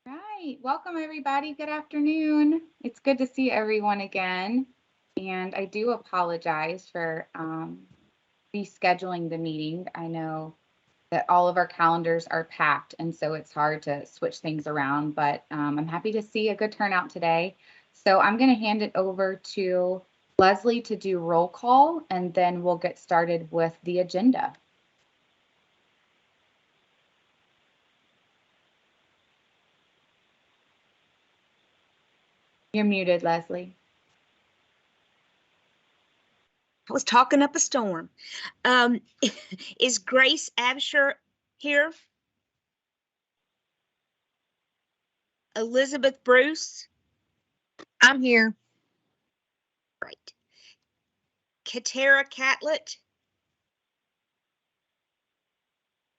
Right. Welcome, everybody. Good afternoon. It's good to see everyone again. And I do apologize for rescheduling the meeting. I know that all of our calendars are packed, and so it's hard to switch things around, but I'm happy to see a good turnout today. So I'm going to hand it over to Leslie to do roll call, and then we'll get started with the agenda. You're muted, Leslie. I was talking up a storm. Is Grace Absher here? Elizabeth Bruce? I'm here. Right. Katara Catlett?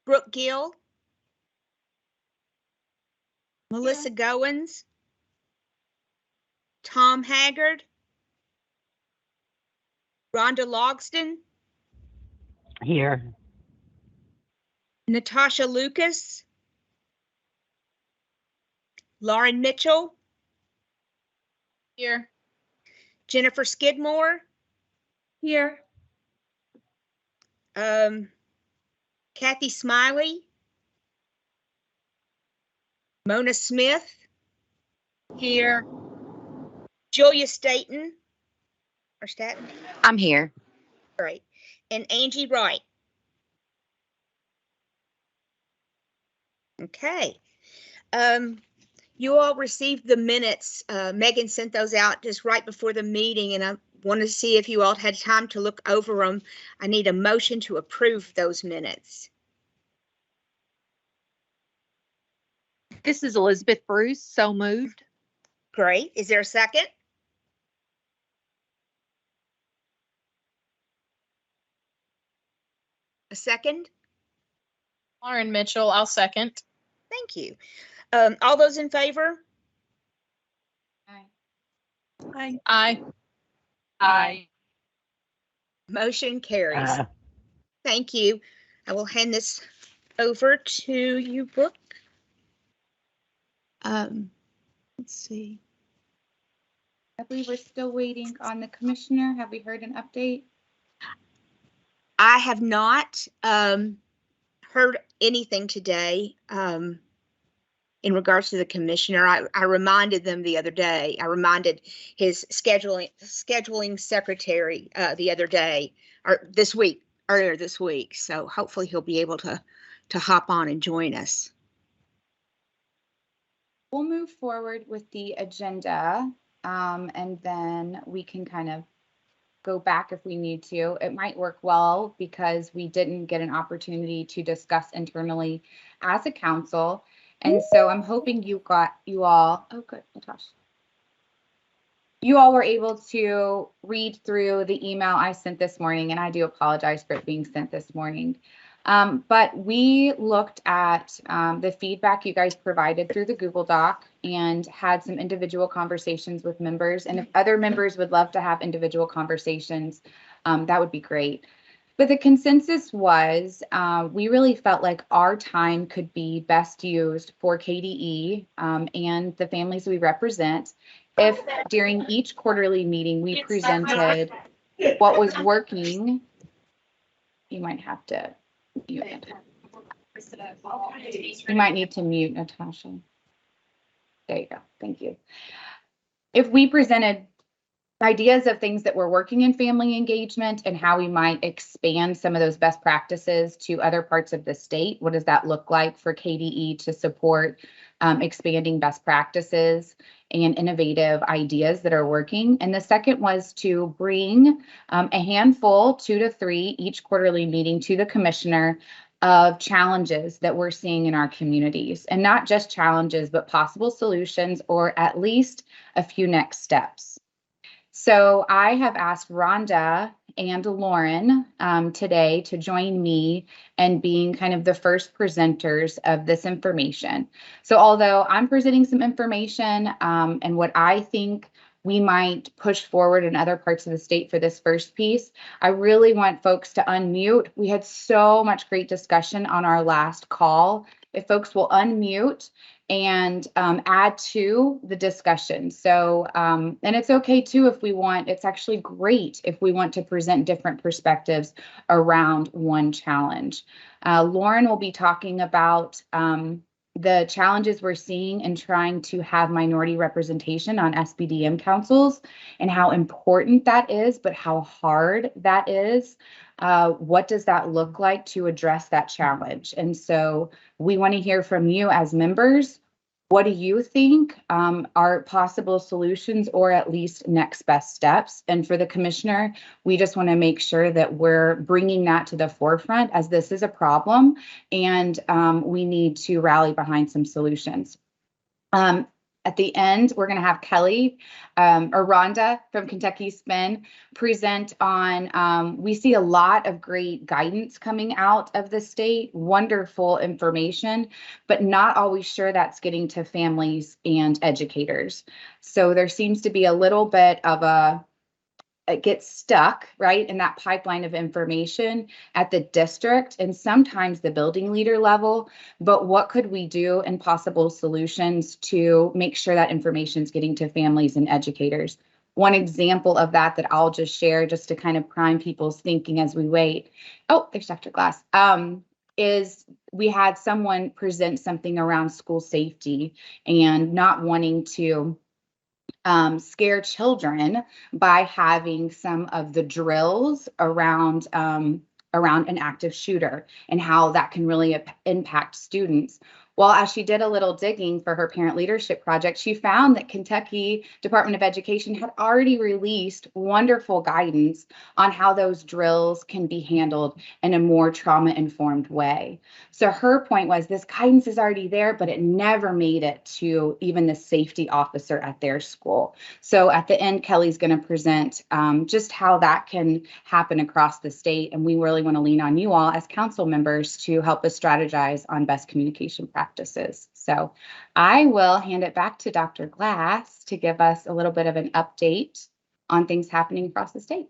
Brooke Gill? Melissa Goins? Tom Haggard? Rhonda Logston? Here. Natasha Lucas? Lauren Mitchell? Here. Jennifer Skidmore? Here. Kathy Smiley? Mona Smith? Here. Julia Staten? Or Staten? I'm here. Right. And Angie Wright. Okay. You all received the minutes. Megan sent those out just right before the meeting, and I want to see if you all had time to look over them. I need a motion to approve those minutes. This is Elizabeth Bruce. So moved. Great. Is there a second? A second? Lauren Mitchell, I'll second. Thank you. All those in favor? Aye. Aye. Aye. Motion carries. Thank you. I will hand this over to you, Brooke. Let's see. I believe we're still waiting on the commissioner. Have we heard an update? I have not heard anything today in regards to the commissioner. I reminded them the other day. I reminded his scheduling secretary the other day, or earlier this week. So hopefully he'll be able to hop on and join us. We'll move forward with the agenda, and then we can kind of go back if we need to. It might work well because we didn't get an opportunity to discuss internally as a council. And so I'm hoping you all, oh good, Natasha. You all were able to read through the email I sent this morning, and I do apologize for it being sent this morning. But we looked at the feedback you guys provided through the Google Doc and had some individual conversations with members. And if other members would love to have individual conversations, that would be great. But the consensus was we really felt like our time could be best used for KDE and the families we represent if during each quarterly meeting we presented what was working. You might have to mute. You might need to mute, Natasha. There you go. Thank you. If we presented ideas of things that were working in family engagement and how we might expand some of those best practices to other parts of the state, what does that look like for KDE to support expanding best practices and innovative ideas that are working? And the second was to bring a handful, 2 to 3 each quarterly meeting to the commissioner of challenges that we're seeing in our communities, and not just challenges, but possible solutions or at least a few next steps. So I have asked Rhonda and Lauren today to join me in being kind of the first presenters of this information. So although I'm presenting some information and what I think we might push forward in other parts of the state for this first piece. I really want folks to unmute. We had so much great discussion on our last call. If folks will unmute and add to the discussion. So, and it's okay too if we want, it's actually great if we want to present different perspectives around one challenge. Lauren will be talking about the challenges we're seeing in trying to have minority representation on SBDM councils and how important that is, but how hard that is. What does that look like to address that challenge? And so we want to hear from you as members. What do you think are possible solutions or at least next best steps? And for the commissioner, we just want to make sure that we're bringing that to the forefront as this is a problem and we need to rally behind some solutions. At the end, we're going to have Kelly or Rhonda from Kentucky Spin present on, we see a lot of great guidance coming out of the state, wonderful information, but not always sure that's getting to families and educators. So there seems to be a little bit of it gets stuck, right, in that pipeline of information at the district and sometimes the building leader level. But what could we do and possible solutions to make sure that information is getting to families and educators? One example of that I'll just share just to kind of prime people's thinking as we wait. Oh, there's Dr. Glass. Is we had someone present something around school safety and not wanting to scare children by having some of the drills around an active shooter and how that can really impact students. Well, as she did a little digging for her parent leadership project, she found that Kentucky Department of Education had already released wonderful guidance on how those drills can be handled in a more trauma-informed way. So her point was this guidance is already there, but it never made it to even the safety officer at their school. So at the end, Kelly's going to present just how that can happen across the state. And we really want to lean on you all as council members to help us strategize on best communication practices. So I will hand it back to Dr. Glass to give us a little bit of an update on things happening across the state.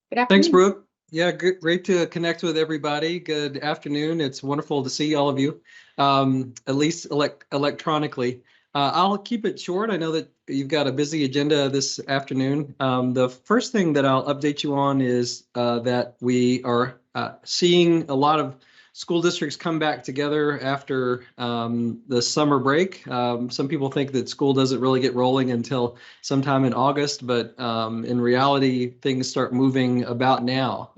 Good afternoon. Thanks, Brooke. Yeah, great to connect with everybody. Good afternoon. It's wonderful to see all of you, at least electronically. I'll keep it short. I know that you've got a busy agenda this afternoon. The first thing that I'll update you on is that we are seeing a lot of school districts come back together after the summer break. Some people think that school doesn't really get rolling until sometime in August, but in reality, things start moving about now.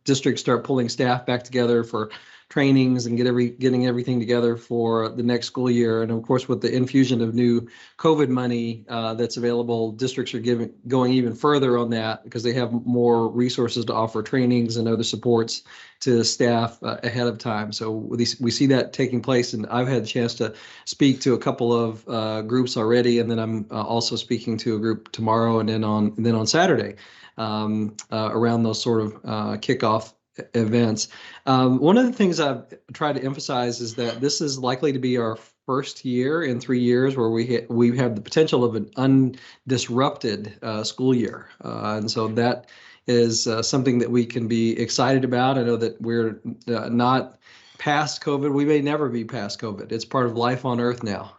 Districts start pulling staff back together for trainings and getting everything together for the next school year. And of course, with the infusion of new COVID money that's available, districts are going even further on that because they have more resources to offer trainings and other supports to staff ahead of time. So we see that taking place, and I've had a chance to speak to a couple of groups already, and then I'm also speaking to a group tomorrow and then on Saturday around those sort of kickoff events. One of the things I've tried to emphasize is that this is likely to be our first year in 3 years where we have the potential of an undisrupted school year, and so that is something that we can be excited about. I know that we're not past COVID. We may never be past COVID. It's part of life on Earth now.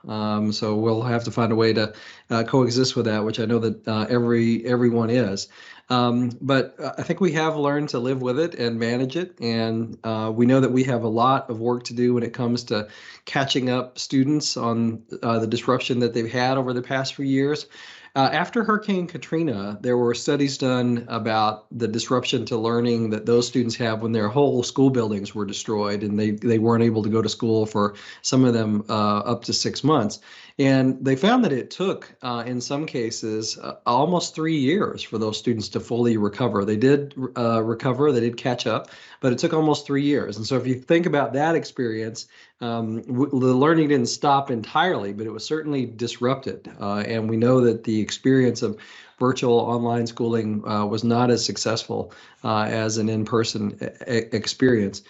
So we'll have to find a way to coexist with that, which I know that everyone is. But I think we have learned to live with it and manage it. And we know that we have a lot of work to do when it comes to catching up students on the disruption that they've had over the past few years. After Hurricane Katrina, there were studies done about the disruption to learning that those students have when their whole school buildings were destroyed and they weren't able to go to school for some of them up to 6 months. And they found that it took, in some cases, almost 3 years for those students to fully recover. They did recover, they did catch up, but it took almost 3 years. And so if you think about that experience, The learning didn't stop entirely, but it was certainly disrupted. And we know that the experience of virtual online schooling was not as successful as an in-person experience.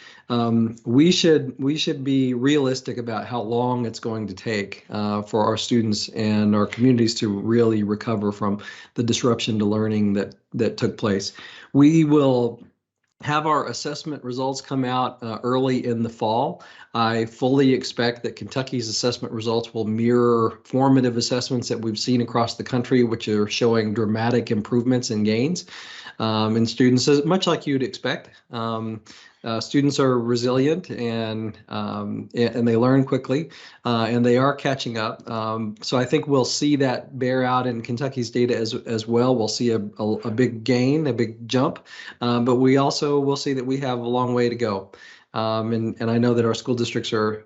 We should be realistic about how long it's going to take for our students and our communities to really recover from the disruption to learning that took place. We will have our assessment results come out early in the fall. I fully expect that Kentucky's assessment results will mirror formative assessments that we've seen across the country, which are showing dramatic improvements and gains in students, much like you'd expect. Students are resilient and they learn quickly and they are catching up. So I think we'll see that bear out in Kentucky's data as well. We'll see a big gain, a big jump, but we also will see that we have a long way to go. And I know that our school districts are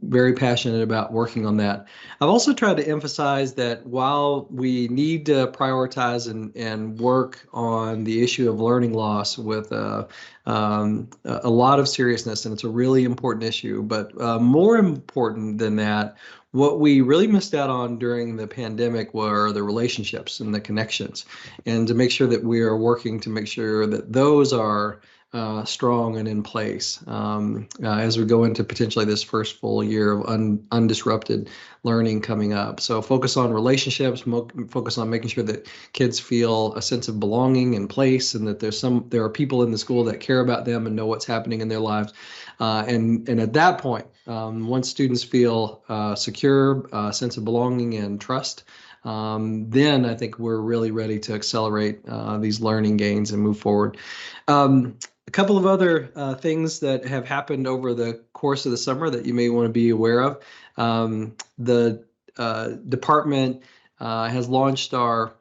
very passionate about working on that. I've also tried to emphasize that while we need to prioritize and work on the issue of learning loss with a lot of seriousness, and it's a really important issue, but more important than that, what we really missed out on during the pandemic were the relationships and the connections, and to make sure that we are working to make sure that those are strong and in place as we go into potentially this first full year of undisrupted learning coming up. So focus on relationships, focus on making sure that kids feel a sense of belonging and place, and that there are people in the school that care about them and know what's happening in their lives. And at that point, once students feel secure, a sense of belonging and trust, then I think we're really ready to accelerate these learning gains and move forward. A couple of other things that have happened over the course of the summer that you may want to be aware of. The department has launched our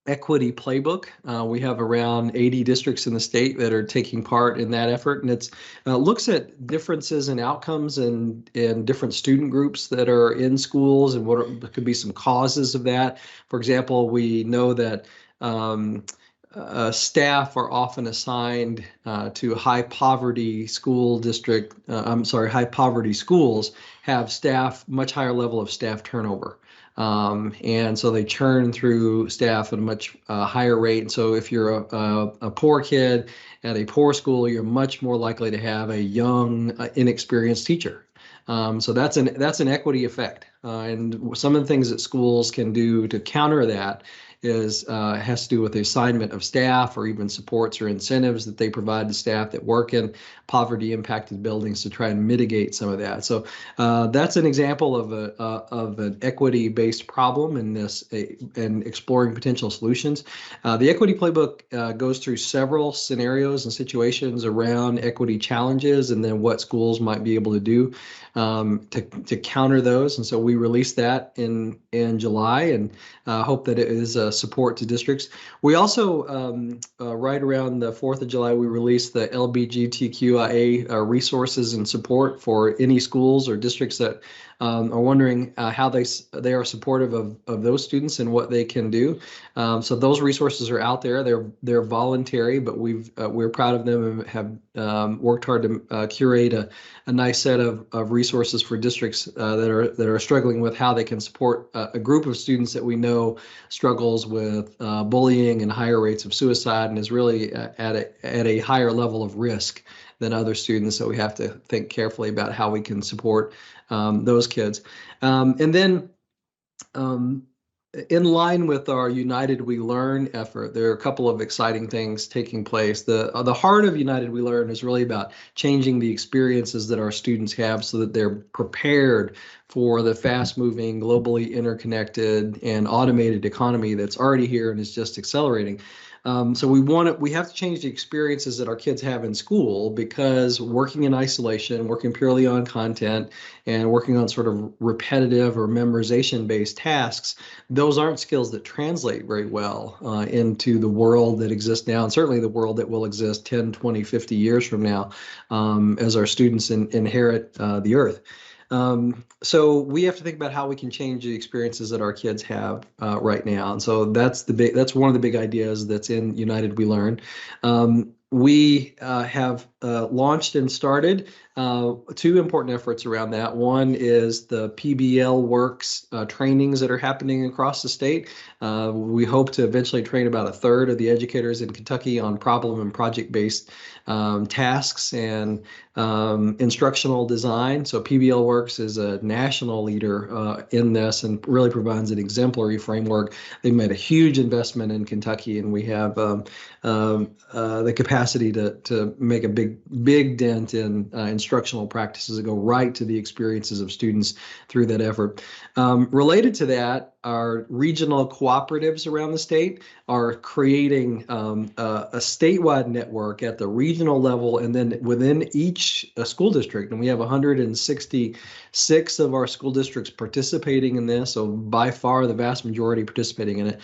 equity playbook. We have around 80 districts in the state that are taking part in that effort, and it looks at differences in outcomes in different student groups that are in schools and what could be some causes of that. For example, we know that staff are often assigned to high poverty schools have much higher level of staff turnover. And so they churn through staff at a much higher rate. And so if you're a poor kid at a poor school, you're much more likely to have a young, inexperienced teacher. So that's an equity effect. And some of the things that schools can do to counter that has to do with the assignment of staff or even supports or incentives that they provide to staff that work in poverty impacted buildings to try and mitigate some of that. So that's an example of an equity based problem in this and exploring potential solutions. The equity playbook goes through several scenarios and situations around equity challenges and then what schools might be able to do to counter those. And so we released that in July and hope that it is a support to districts. We also, right around the 4th of July, we released the LGBTQIA resources and support for any schools or districts that are wondering how they are supportive of those students and what they can do. So those resources are out there. They're voluntary, but we're proud of them and have worked hard to curate a nice set of resources for districts that are struggling with how they can support a group of students that we know struggles with bullying and higher rates of suicide and is really at a higher level of risk than other students. So we have to think carefully about how we can support those kids. And then in line with our United We Learn effort, there are a couple of exciting things taking place. The heart of United We Learn is really about changing the experiences that our students have so that they're prepared for the fast-moving, globally interconnected, and automated economy that's already here and is just accelerating. So we have to change the experiences that our kids have in school, because working in isolation, working purely on content, and working on sort of repetitive or memorization-based tasks, those aren't skills that translate very well into the world that exists now, and certainly the world that will exist 10, 20, 50 years from now as our students inherit the earth. So we have to think about how we can change the experiences that our kids have right now. And so that's one of the big ideas that's in United We Learn. We have launched and started two important efforts around that. One is the PBL Works trainings that are happening across the state. We hope to eventually train about a third of the educators in Kentucky on problem and project-based tasks and instructional design. So PBL Works is a national leader in this and really provides an exemplary framework. They've made a huge investment in Kentucky, and we have the capacity to make a big dent in instructional practices that go right to the experiences of students through that effort. Related to that, our regional cooperatives around the state are creating a statewide network at the regional level and then within each school district. And we have 166 of our school districts participating in this, so by far the vast majority participating in it,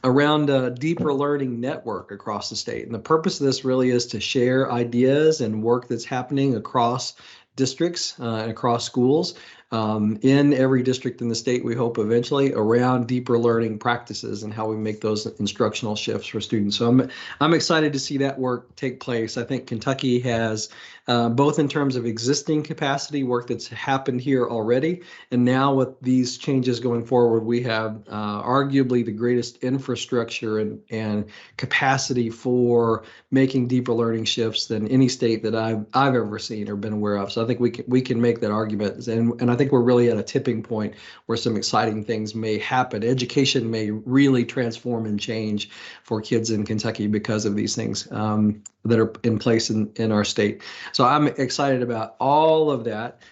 around a deeper learning network across the state. And the purpose of this really is to share ideas and work that's happening across districts and across schools in every district in the state, we hope eventually, around deeper learning practices and how we make those instructional shifts for students. So I'm excited to see that work take place. I think Kentucky has both in terms of existing capacity work that's happened here already, and now with these changes going forward, we have arguably the greatest infrastructure and capacity for making deeper learning shifts than any state that I've ever seen or been aware of. So I think we can make that argument, and I think we're really at a tipping point where some exciting things may happen. Education may really transform and change for kids in Kentucky because of these things that are in place in our state. So I'm excited about all of that.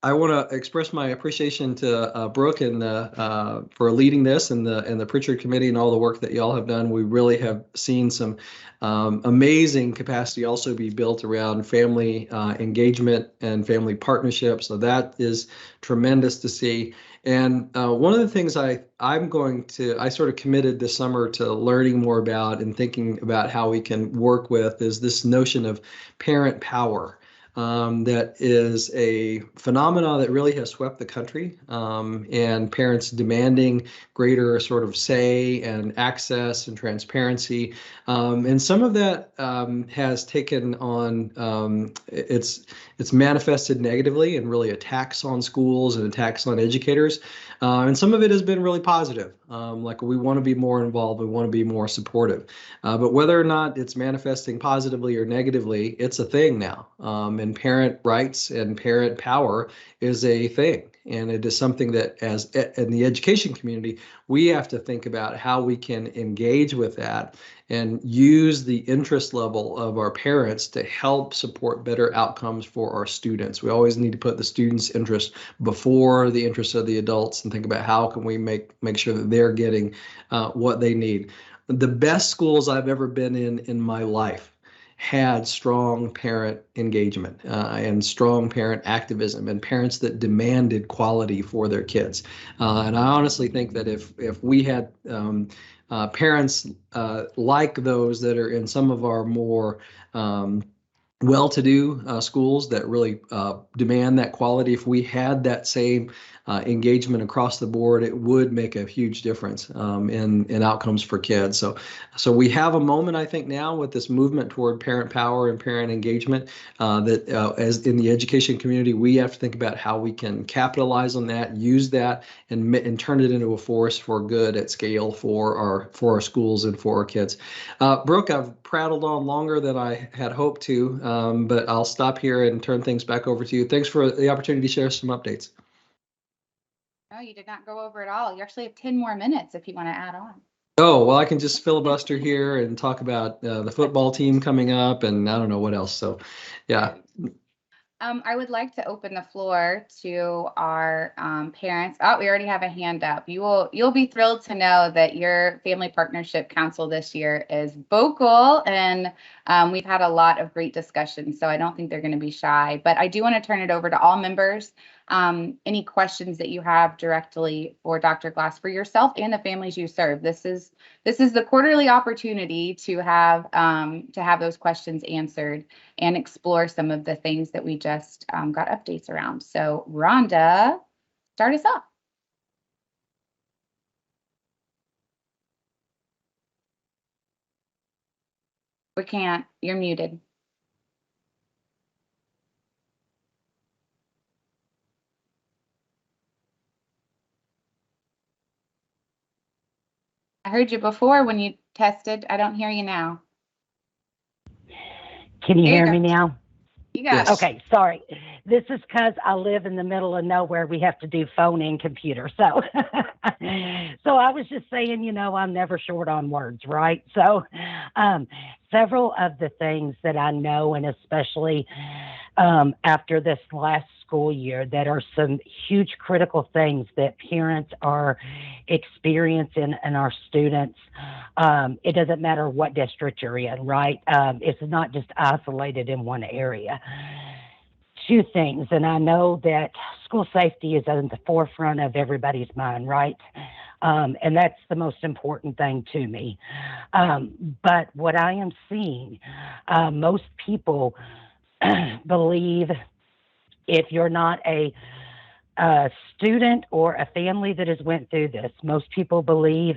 I want to express my appreciation to Brooke and for leading this and the Pritchard Committee and all the work that y'all have done. We really have seen some amazing capacity also be built around family engagement and family partnership. So that is tremendous to see. And one of the things I sort of committed this summer to learning more about and thinking about how we can work with is this notion of parent power. That is a phenomenon that really has swept the country, and parents demanding greater sort of say and access and transparency. And some of that has taken on, it's manifested negatively and really attacks on schools and attacks on educators. And some of it has been really positive. Like we want to be more involved, we want to be more supportive. But whether or not it's manifesting positively or negatively, it's a thing now. And parent rights and parent power is a thing. And it is something that as in the education community, we have to think about how we can engage with that and use the interest level of our parents to help support better outcomes for our students. We always need to put the students' interest before the interests of the adults and think about how can we make sure that they're getting what they need. The best schools I've ever been in my life had strong parent engagement and strong parent activism and parents that demanded quality for their kids. And I honestly think that if we had parents like those that are in some of our more well-to-do schools that really demand that quality, if we had that same engagement across the board, it would make a huge difference in outcomes for kids. So we have a moment, I think, now with this movement toward parent power and parent engagement that as in the education community, we have to think about how we can capitalize on that, use that, and turn it into a force for good at scale for our schools and for our kids. Brooke, I've prattled on longer than I had hoped to, but I'll stop here and turn things back over to you. Thanks for the opportunity to share some updates. No, you did not go over at all. You actually have 10 more minutes if you want to add on. Oh, well, I can just filibuster here and talk about the football team coming up and I don't know what else. So, yeah. I would like to open the floor to our parents. Oh, we already have a hand up. You'll be thrilled to know that your Family Partnership Council this year is vocal, and we've had a lot of great discussions, so I don't think they're going to be shy. But I do want to turn it over to all members. Any questions that you have directly for Dr. Glass for yourself and the families you serve. This is the quarterly opportunity to have those questions answered and explore some of the things that we just got updates around. So Rhonda, start us off. We can't. You're muted. I heard you before when you tested. I don't hear you now. Can you There you hear go. me now? You got Yes. it. Okay, sorry. This is because I live in the middle of nowhere. We have to do phone and computer. So, so I was just saying, I'm never short on words, right? So, several of the things that I know, and especially after this last school year, that are some huge critical things that parents are experiencing and our students. It doesn't matter what district you're in, right? It's not just isolated in one area. Two things, and I know that school safety is at the forefront of everybody's mind, right? And that's the most important thing to me. But what I am seeing, most people believe, if you're not a student or a family that has went through this, most people believe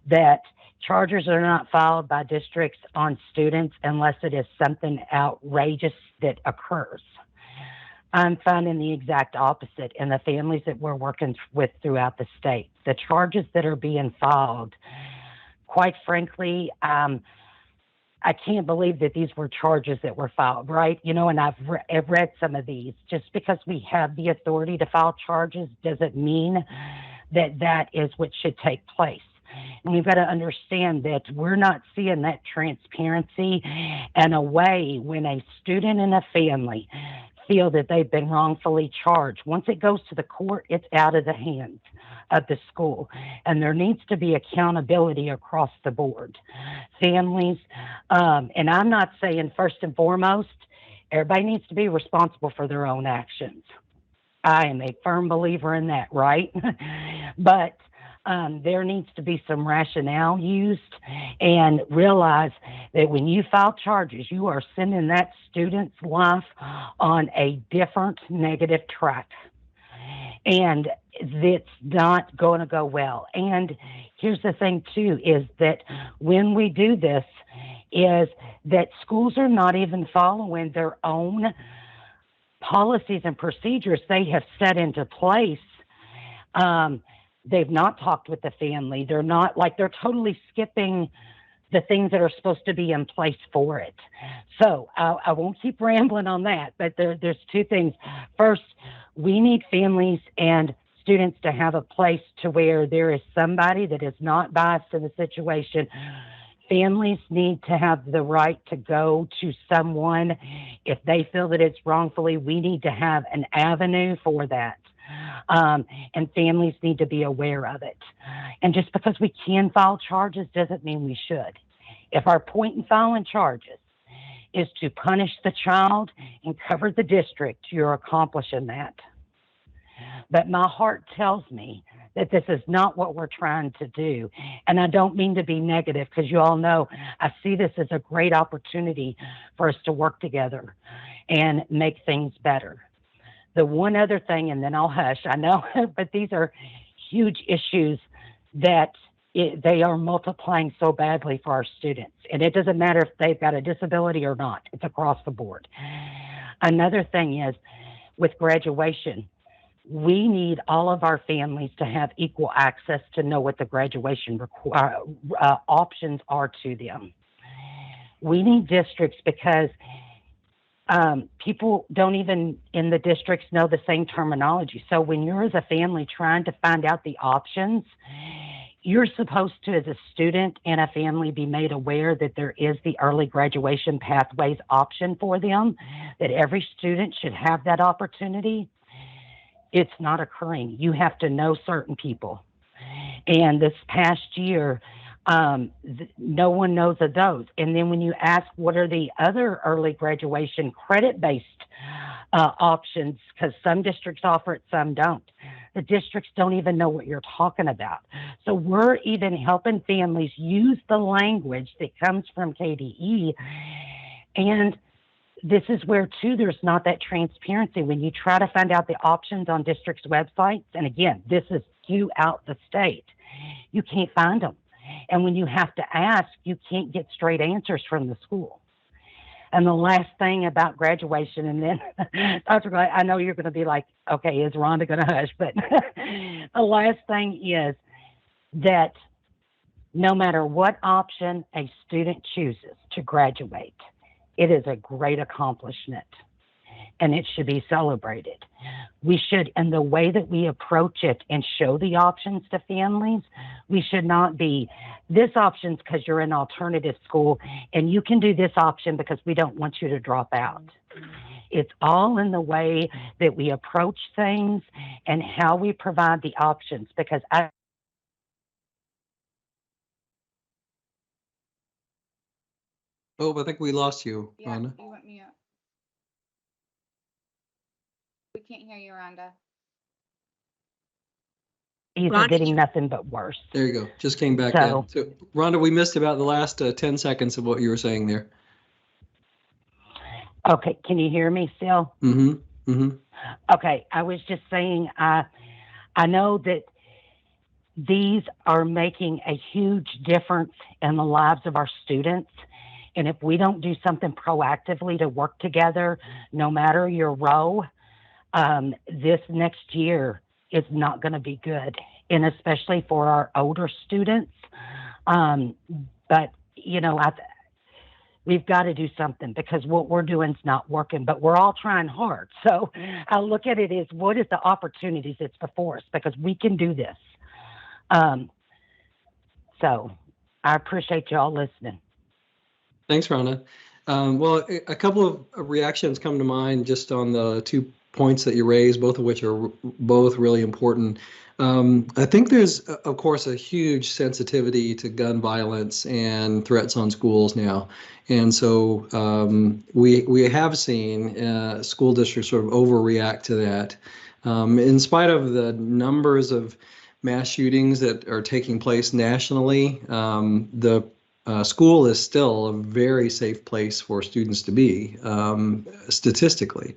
that charges are not filed by districts on students unless it is something outrageous that occurs. I'm finding the exact opposite in the families that we're working with throughout the state. The charges that are being filed, quite frankly, I can't believe that these were charges that were filed, right? And I've read some of these. Just because we have the authority to file charges doesn't mean that that is what should take place. And we've got to understand that we're not seeing that transparency in a way when a student and a family feel that they've been wrongfully charged. Once it goes to the court, it's out of the hands of the school. And there needs to be accountability across the board. Families, and I'm not saying first and foremost, everybody needs to be responsible for their own actions. I am a firm believer in that, right? But there needs to be some rationale used, and realize that when you file charges, you are sending that student's life on a different negative track. And it's not going to go well. And here's the thing too, is that when we do this, is that schools are not even following their own policies and procedures they have set into place. They've not talked with the family. They're not, like, they're totally skipping the things that are supposed to be in place for it. So I won't keep rambling on that, but there's two things. First, we need families and students to have a place to where there is somebody that is not biased in the situation. Families need to have the right to go to someone if they feel that it's wrongfully. We need to have an avenue for that. And families need to be aware of it. And just because we can file charges doesn't mean we should. If our point in filing charges is to punish the child and cover the district, you're accomplishing that. But my heart tells me that this is not what we're trying to do. And I don't mean to be negative, because you all know I see this as a great opportunity for us to work together and make things better. The one other thing, and then I'll hush, I know, but these are huge issues that they are multiplying so badly for our students. And it doesn't matter if they've got a disability or not. It's across the board. Another thing is, with graduation, we need all of our families to have equal access to know what the graduation options are to them. We need districts, because people don't even in the districts know the same terminology. So when you're as a family trying to find out the options, you're supposed to, as a student and a family, be made aware that there is the early graduation pathways option for them, that every student should have that opportunity. It's not occurring. You have to know certain people. And this past year, no one knows of those. And then when you ask what are the other early graduation credit-based options, because some districts offer it, some don't. The districts don't even know what you're talking about. So we're even helping families use the language that comes from KDE. And this is where, too, there's not that transparency. When you try to find out the options on districts' websites, and again, this is throughout the state, you can't find them. And when you have to ask, you can't get straight answers from the school. And the last thing about graduation, and then, Dr. Glad, I know you're going to be like, okay, is Rhonda going to hush? But the last thing is that No matter what option a student chooses to graduate, it is a great accomplishment and it should be celebrated. We should, in the way that we approach it and show the options to families, we should not be, this option's because you're in alternative school and you can do this option because we don't want you to drop out. It's all in the way that we approach things and how we provide the options, because Oh, I think we lost you, Yeah, Rhonda. you went mute. We can't hear you, Rhonda. these are Rhonda, getting you- nothing but worse. There you go. Just came back So- in. So, Rhonda, we missed about the last 10 seconds of what you were saying there. Okay, can you hear me still? Mm-hmm. Mm-hmm. Okay, I was just saying, I know that these are making a huge difference in the lives of our students. And if we don't do something proactively to work together, no matter your role, this next year is not going to be good. And especially for our older students. But, you know, we've got to do something because what we're doing is not working, but we're all trying hard. So I look at it as what is the opportunities that's before us, because we can do this. So I appreciate y'all listening. Thanks, Rhonda. Well, a couple of reactions come to mind just on the 2 points that you raised, both of which are both really important. I think there's, of course, a huge sensitivity to gun violence and threats on schools now. And so we have seen school districts sort of overreact to that. In spite of the numbers of mass shootings that are taking place nationally, the school is still a very safe place for students to be, statistically.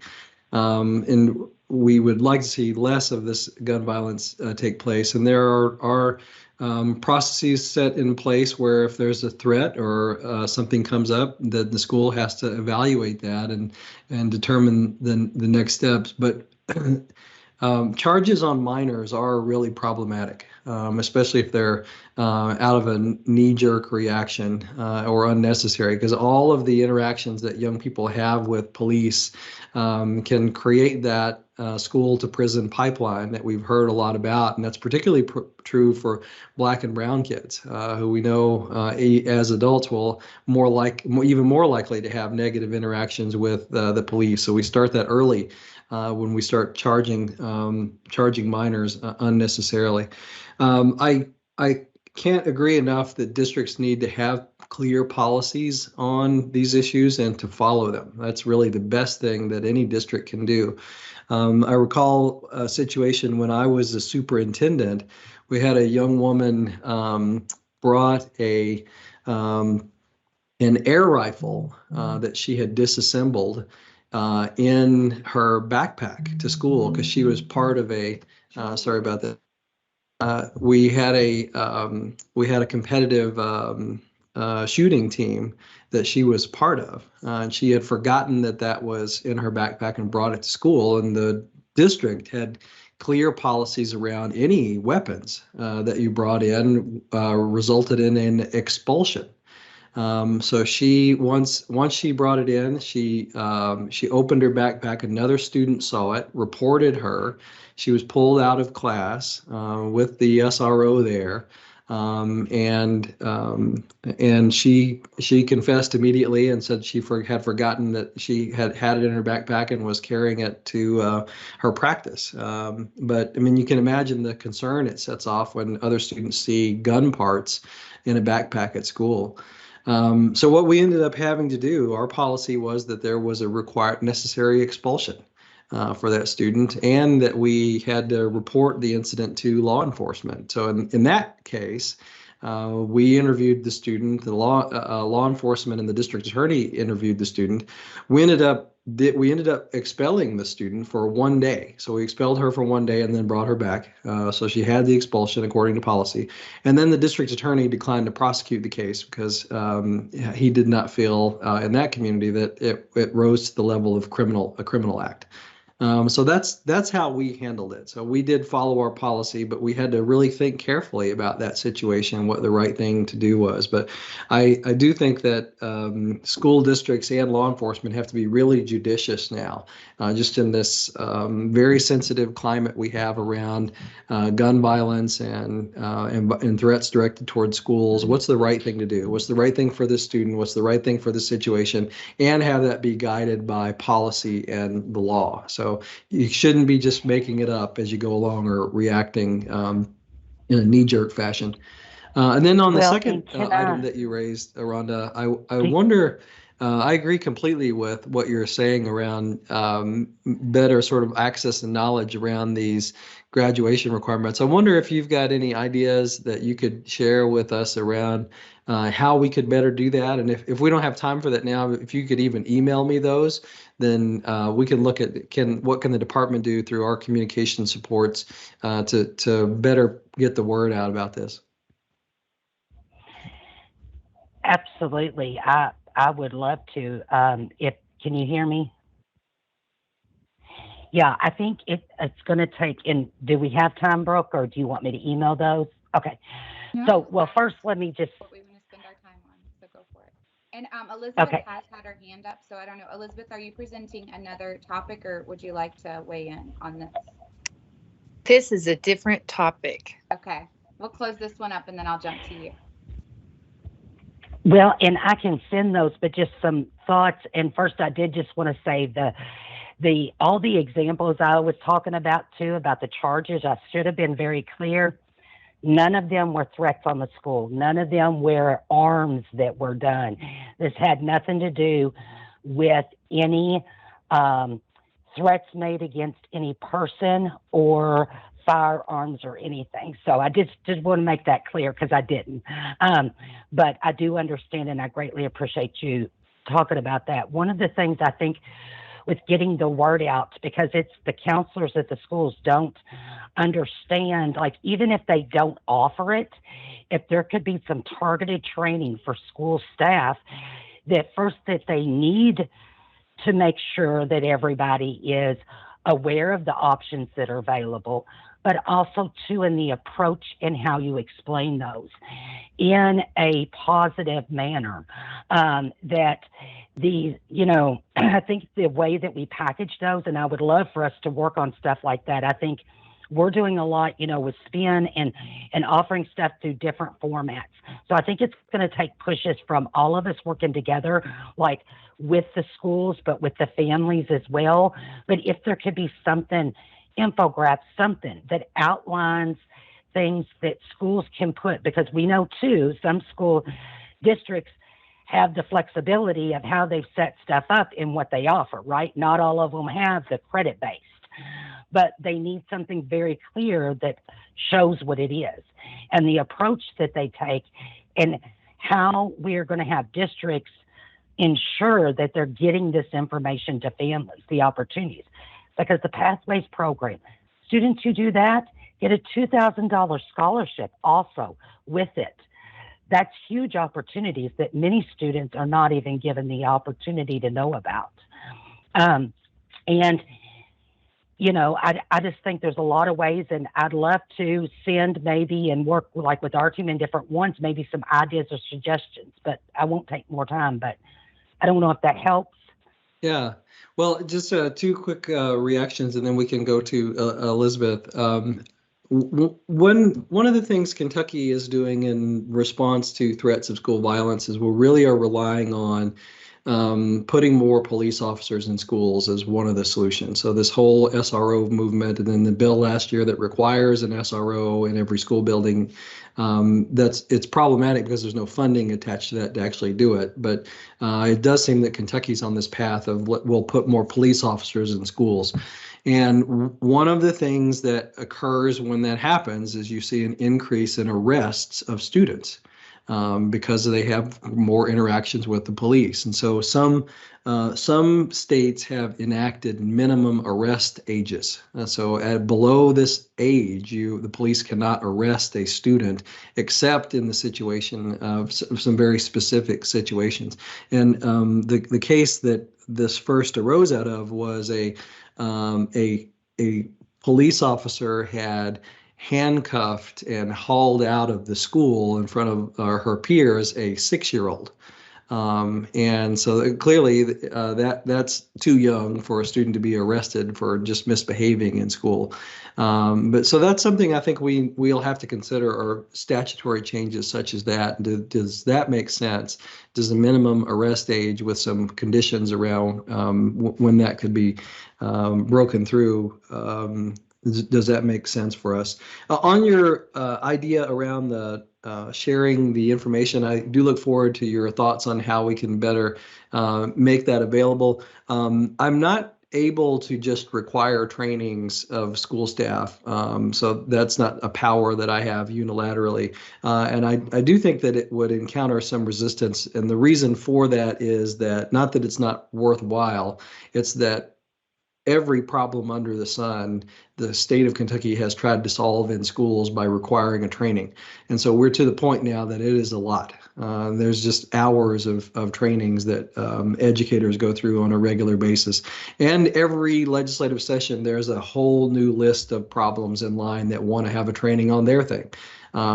And we would like to see less of this gun violence take place. And there are processes set in place where if there's a threat or something comes up, that the school has to evaluate that and determine the next steps. But charges on minors are really problematic, especially if they're out of a knee-jerk reaction or unnecessary, because all of the interactions that young people have with police can create that school to prison pipeline that we've heard a lot about. And that's particularly true for Black and brown kids, who we know as adults will even more likely to have negative interactions with the police. So we start that early. When we start charging minors unnecessarily. I can't agree enough that districts need to have clear policies on these issues and to follow them. That's really the best thing that any district can do. I recall a situation when I was a superintendent. We had a young woman brought an air rifle that she had disassembled in her backpack to school because she was part of a sorry about that. We had a competitive shooting team that she was part of, and she had forgotten that was in her backpack and brought it to school. And the district had clear policies around any weapons that you brought in resulted in an expulsion. So once she brought it in, she opened her backpack. Another student saw it, reported her. She was pulled out of class with the SRO there, and she confessed immediately and said she had forgotten that she had it in her backpack and was carrying it to her practice. But I mean, you can imagine the concern it sets off when other students see gun parts in a backpack at school. So what we ended up having to do, our policy was that there was a required necessary expulsion for that student, and that we had to report the incident to law enforcement. So in that case, we interviewed the student, the law enforcement and the district attorney interviewed the student. We ended up expelling the student for 1 day. So we expelled her for 1 day and then brought her back. So she had the expulsion according to policy. And then the district attorney declined to prosecute the case because he did not feel in that community that it rose to the level of a criminal act. So that's how we handled it. So we did follow our policy, but we had to really think carefully about that situation, what the right thing to do was. But I do think that school districts and law enforcement have to be really judicious now, just in this very sensitive climate we have around gun violence and threats directed towards schools. What's the right thing to do? What's the right thing for the student? What's the right thing for the situation? And have that be guided by policy and the law. So you shouldn't be just making it up as you go along or reacting in a knee-jerk fashion. And then on the Well, second and can item I, that you raised, Rhonda, I do, wonder, I agree completely with what you're saying around better sort of access and knowledge around these graduation requirements. I wonder if you've got any ideas that you could share with us around how we could better do that. And if we don't have time for that now, if you could even email me those, then we can look at what can the department do through our communication supports to better get the word out about this. absolutely. I would love to. If can you hear me? Yeah, I think it's going to take. And do we have time, Brooke, or do you want me to email those? Okay. No, So, well, first, let me just. what we want to spend our time on. So go for it. And Elizabeth Okay. has had her hand up, so I don't know. Elizabeth, are you presenting another topic, or would you like to weigh in on this? This is a different topic. Okay, we'll close this one up, and then I'll jump to you. Well, and I can send those, but just some thoughts. And first, I did just want to say all the examples I was talking about too, about the charges, I should have been very clear. None of them were threats on the school. None of them were arms that were done. This had nothing to do with any threats made against any person or firearms or anything. So I just want to make that clear because I didn't. But I do understand and I greatly appreciate you talking about that. One of the things I think with getting the word out, because it's the counselors at the schools don't understand, like even if they don't offer it, if there could be some targeted training for school staff that they need to make sure that everybody is aware of the options that are available, but also too in the approach and how you explain those in a positive manner. That I think the way that we package those, and I would love for us to work on stuff like that. I think we're doing a lot, with SPIN and offering stuff through different formats. So I think it's going to take pushes from all of us working together, like with the schools, but with the families as well. But if there could be something, infographics, something that outlines things that schools can put, because we know too, some school districts have the flexibility of how they've set stuff up and what they offer, right? Not all of them have the credit based, but they need something very clear that shows what it is and the approach that they take and how we're going to have districts ensure that they're getting this information to families, the opportunities. Because the Pathways program, students who do that get a $2,000 scholarship also with it. That's huge opportunities that many students are not even given the opportunity to know about. I just think there's a lot of ways, and I'd love to send maybe and work like with our team in different ones, maybe some ideas or suggestions, but I won't take more time, but I don't know if that helps. Yeah. Well, just two quick reactions, and then we can go to Elizabeth. One of the things Kentucky is doing in response to threats of school violence is we really are relying on putting more police officers in schools as one of the solutions. So this whole SRO movement, and then the bill last year that requires an SRO in every school building, it's problematic because there's no funding attached to that to actually do it. But it does seem that Kentucky's on this path of we'll put more police officers in schools. And one of the things that occurs when that happens is you see an increase in arrests of students. because they have more interactions with the police. And so some states have enacted minimum arrest ages. So at below this age, the police cannot arrest a student except in the situation of some very specific situations. And the case that this first arose out of was a police officer had handcuffed and hauled out of the school in front of her peers a 6-year-old. And so clearly that's too young for a student to be arrested for just misbehaving in school. But so that's something I think we'll have to consider, are statutory changes such as that. Does that make sense? Does the minimum arrest age with some conditions around when that could be broken through? Does that make sense for us? On your idea around the sharing the information, I do look forward to your thoughts on how we can better make that available. I'm not able to just require trainings of school staff, so that's not a power that I have unilaterally. And I do think that it would encounter some resistance. And the reason for that is that, not that it's not worthwhile, it's that every problem under the sun, the state of Kentucky has tried to solve in schools by requiring a training. And so we're to the point now that it is a lot. There's just hours of trainings that educators go through on a regular basis. And every legislative session, there's a whole new list of problems in line that want to have a training on their thing.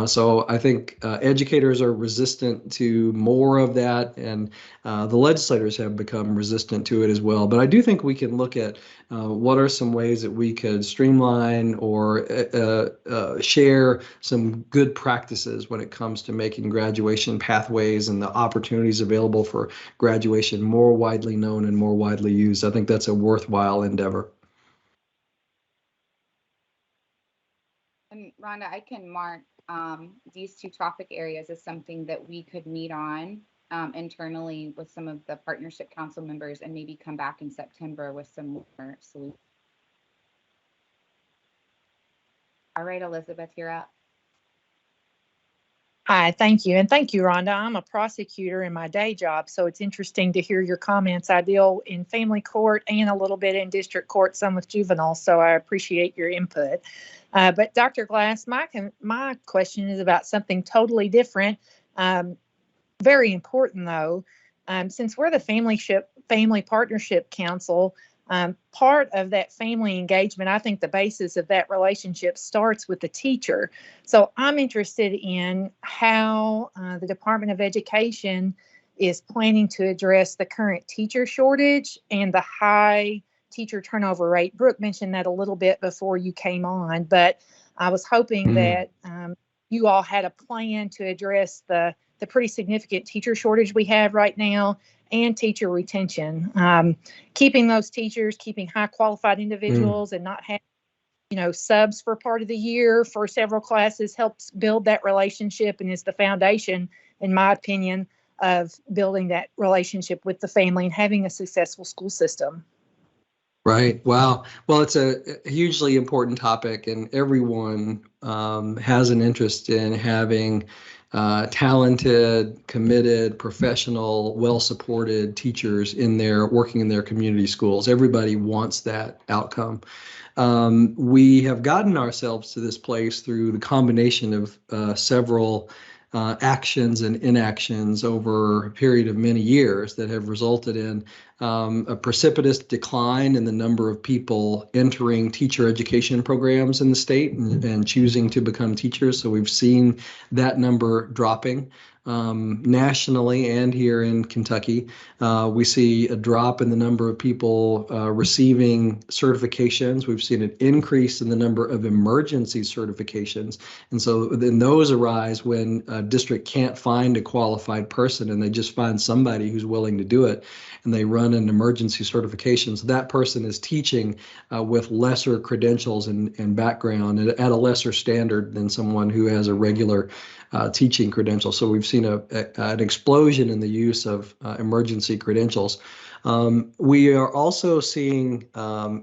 So I think educators are resistant to more of that, and the legislators have become resistant to it as well. But I do think we can look at what are some ways that we could streamline or share some good practices when it comes to making graduation pathways and the opportunities available for graduation more widely known and more widely used. I think that's a worthwhile endeavor. And Rhonda, I can mark these two topic areas as something that we could meet on internally with some of the partnership council members, and maybe come back in September with some more solutions. All right, Elizabeth, you're up. Hi, thank you. And thank you, Rhonda. I'm a prosecutor in my day job, so it's interesting to hear your comments. I deal in family court and a little bit in district court, some with juveniles, so I appreciate your input. But Dr. Glass, my question is about something totally different. Very important, though. Since we're the Family Partnership Council, part of that family engagement, I think the basis of that relationship starts with the teacher. So I'm interested in how the Department of Education is planning to address the current teacher shortage and the high teacher turnover rate. Brooke mentioned that a little bit before you came on, but I was hoping that you all had a plan to address the pretty significant teacher shortage we have right now, and teacher retention. Keeping those teachers, keeping high qualified individuals and not having, subs for part of the year for several classes helps build that relationship and is the foundation, in my opinion, of building that relationship with the family and having a successful school system. Right. Wow. Well, it's a hugely important topic, and everyone has an interest in having talented, committed, professional, well-supported teachers working in their community schools. Everybody wants that outcome. We have gotten ourselves to this place through the combination of several actions and inactions over a period of many years that have resulted in a precipitous decline in the number of people entering teacher education programs in the state and choosing to become teachers. So we've seen that number dropping nationally and here in Kentucky. We see a drop in the number of people receiving certifications. We've seen an increase in the number of emergency certifications. And so then those arise when a district can't find a qualified person and they just find somebody who's willing to do it, and they run an emergency certification. So that person is teaching with lesser credentials and background at a lesser standard than someone who has a regular teaching credential. So we've seen an explosion in the use of emergency credentials. We are also seeing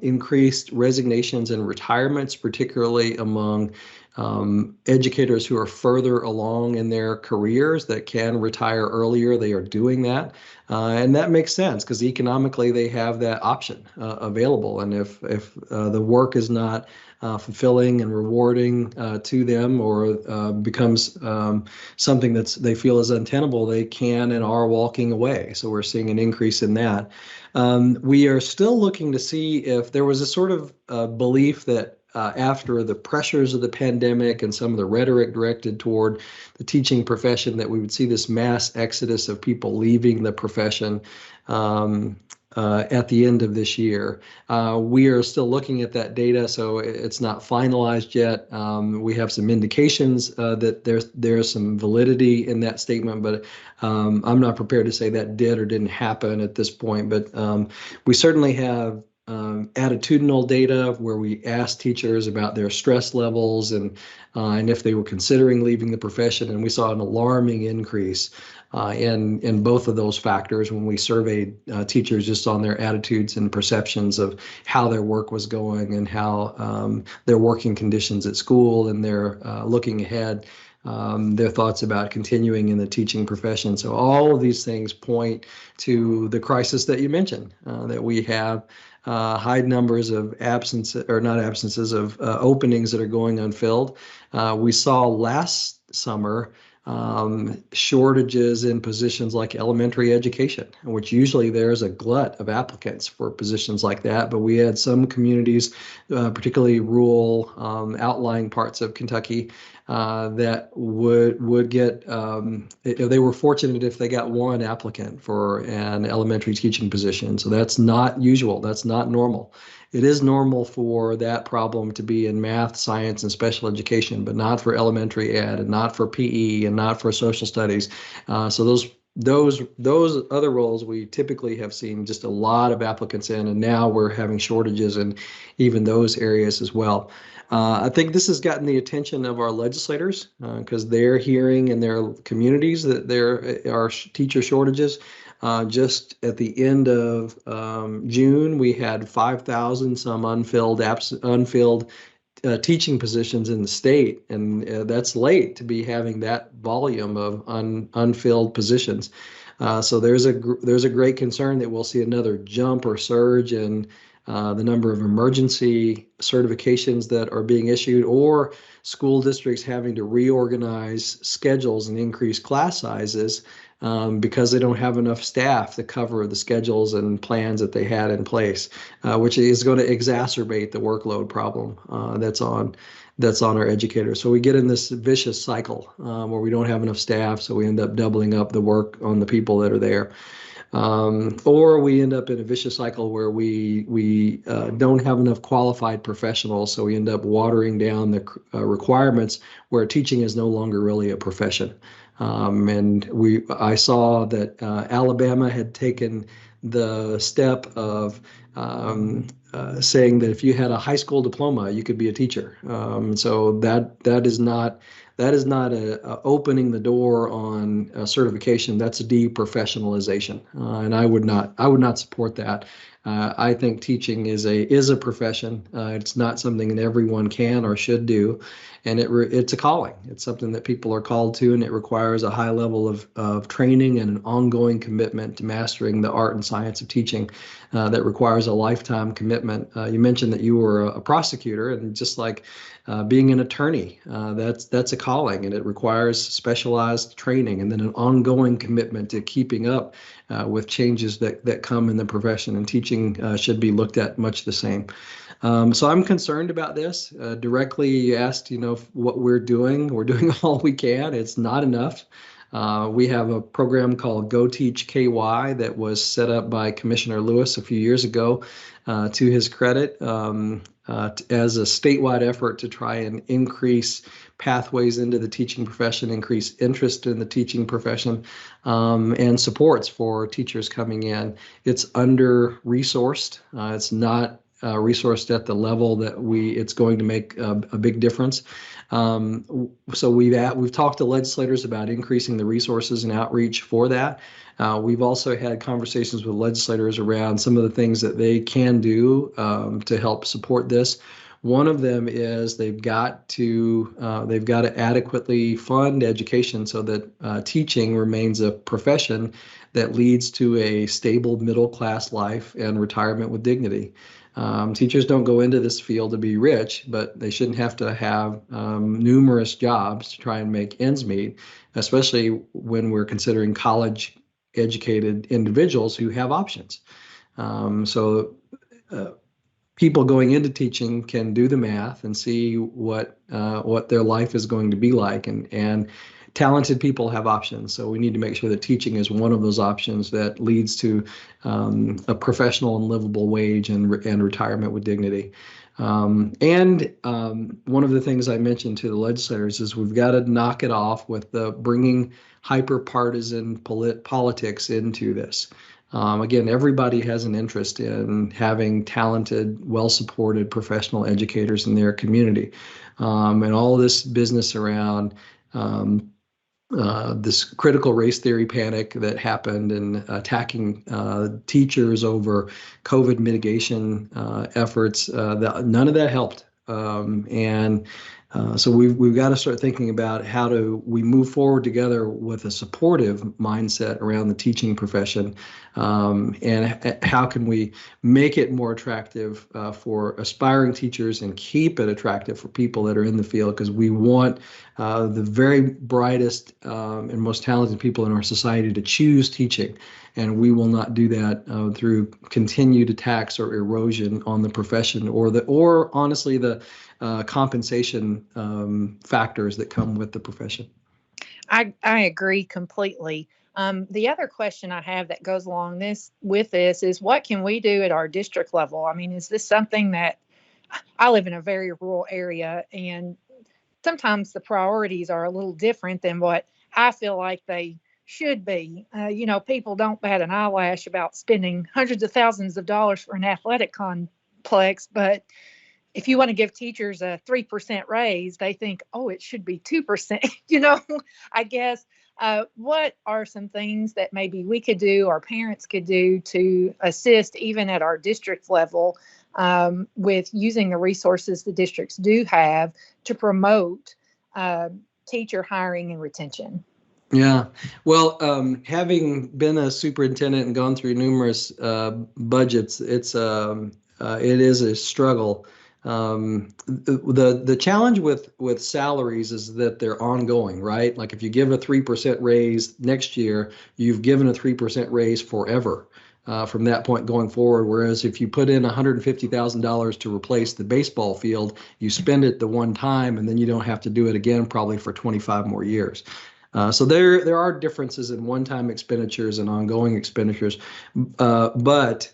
increased resignations and retirements, particularly among educators who are further along in their careers that can retire earlier, they are doing that. And that makes sense because economically they have that option available. And if the work is not fulfilling and rewarding to them, or becomes something they feel is untenable, they can and are walking away. So we're seeing an increase in that. We are still looking to see if there was a sort of belief that after the pressures of the pandemic and some of the rhetoric directed toward the teaching profession, that we would see this mass exodus of people leaving the profession at the end of this year. We are still looking at that data, so it's not finalized yet. We have some indications that there's some validity in that statement, but I'm not prepared to say that did or didn't happen at this point. But we certainly have attitudinal data where we asked teachers about their stress levels and if they were considering leaving the profession, and we saw an alarming increase in both of those factors when we surveyed teachers just on their attitudes and perceptions of how their work was going and how their working conditions at school, and their looking ahead, their thoughts about continuing in the teaching profession. So all of these things point to the crisis that you mentioned, that we have high numbers of openings that are going unfilled. We saw last summer shortages in positions like elementary education, which usually there's a glut of applicants for positions like that. But we had some communities, particularly rural, outlying parts of Kentucky, that would get, they were fortunate if they got one applicant for an elementary teaching position. So that's not usual. That's not normal. It is normal for that problem to be in math, science, and special education, but not for elementary ed, and not for PE, and not for social studies. So those other roles we typically have seen just a lot of applicants in, and now we're having shortages in even those areas as well. I think this has gotten the attention of our legislators because they're hearing in their communities that there are teacher shortages. Just at the end of June, we had 5,000 some unfilled teaching positions in the state, and that's late to be having that volume of unfilled positions. So there's a great concern that we'll see another jump or surge in the number of emergency certifications that are being issued, or school districts having to reorganize schedules and increase class sizes because they don't have enough staff to cover the schedules and plans that they had in place, which is going to exacerbate the workload problem that's on our educators. So we get in this vicious cycle where we don't have enough staff, so we end up doubling up the work on the people that are there. Or we end up in a vicious cycle where we don't have enough qualified professionals, so we end up watering down the requirements where teaching is no longer really a profession. And I saw that Alabama had taken the step of saying that if you had a high school diploma, you could be a teacher. So that is not opening the door on certification. That's a deprofessionalization, and I would not support that. I think teaching is a profession. It's not something that everyone can or should do, and it's a calling. It's something that people are called to, and it requires a high level of training and an ongoing commitment to mastering the art and science of teaching. That requires a lifetime commitment. You mentioned that you were a prosecutor, and just like being an attorney, that's a calling, and it requires specialized training and then an ongoing commitment to keeping up with changes that come in the profession, and teaching should be looked at much the same. So I'm concerned about this. Directly, you asked, what we're doing. We're doing all we can. It's not enough. We have a program called Go Teach KY that was set up by Commissioner Lewis a few years ago, to his credit, as a statewide effort to try and increase pathways into the teaching profession, increase interest in the teaching profession, and supports for teachers coming in. It's under-resourced. It's not resourced at the level that it's going to make a big difference. So we've talked to legislators about increasing the resources and outreach for that. We've also had conversations with legislators around some of the things that they can do to help support this. One of them is they've got to adequately fund education so that teaching remains a profession that leads to a stable middle class life and retirement with dignity. Teachers don't go into this field to be rich, but they shouldn't have to have numerous jobs to try and make ends meet, especially when we're considering college educated individuals who have options. So people going into teaching can do the math and see what their life is going to be like, and talented people have options. So we need to make sure that teaching is one of those options that leads to a professional and livable wage and retirement with dignity. One of the things I mentioned to the legislators is we've got to knock it off with the bringing hyper-partisan politics into this. Again, everybody has an interest in having talented, well-supported professional educators in their community. And all this business around this critical race theory panic that happened and attacking teachers over COVID mitigation efforts, none of that helped. So we've got to start thinking about how do we move forward together with a supportive mindset around the teaching profession, and how can we make it more attractive for aspiring teachers and keep it attractive for people that are in the field, because we want the very brightest and most talented people in our society to choose teaching. And we will not do that through continued attacks or erosion on the profession, or honestly the compensation factors that come with the profession. I agree completely. The other question I have that goes along with this is, what can we do at our district level? I mean, is this something that, I live in a very rural area, and sometimes the priorities are a little different than what I feel like they should be. People don't bat an eyelash about spending hundreds of thousands of dollars for an athletic complex, but if you want to give teachers a 3% raise, they think, oh, it should be 2%. I guess, what are some things that maybe we could do, or parents could do, to assist even at our district level with using the resources the districts do have to promote teacher hiring and retention? Yeah, well, having been a superintendent and gone through numerous budgets, it is a struggle. The challenge with salaries is that they're ongoing, right? Like if you give a 3% raise next year, you've given a 3% raise forever from that point going forward. Whereas if you put in $150,000 to replace the baseball field, you spend it the one time and then you don't have to do it again probably for 25 more years. So there are differences in one-time expenditures and ongoing expenditures, but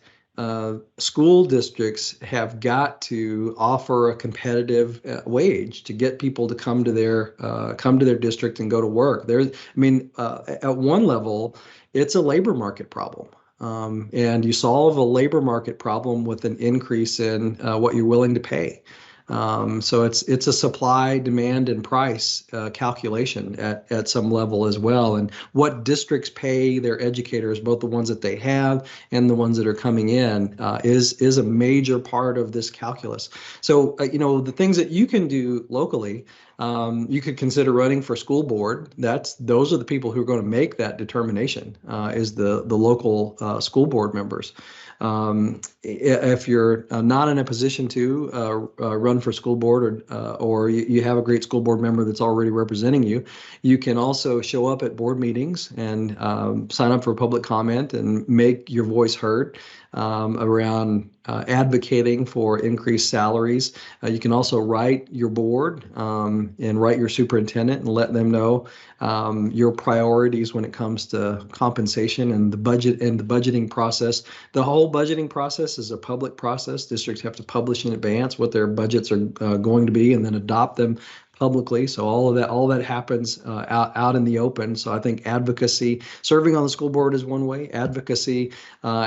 school districts have got to offer a competitive wage to get people to come to their district and go to work. At one level, it's a labor market problem. And you solve a labor market problem with an increase in what you're willing to pay. So it's a supply, demand, and price calculation at some level as well. And what districts pay their educators, both the ones that they have and the ones that are coming in, is a major part of this calculus. So the things that you can do locally, you could consider running for school board. Those are the people who are going to make that determination, is the local school board members. If you're not in a position to run for school board, or you have a great school board member that's already representing you, you can also show up at board meetings and sign up for public comment and make your voice heard around advocating for increased salaries. You can also write your board and write your superintendent and let them know your priorities when it comes to compensation and the budget and the budgeting process. The whole budgeting process is a public process. Districts have to publish in advance what their budgets are going to be and then adopt them publicly. So all that happens out in the open. So I think advocacy, serving on the school board is one way. Advocacy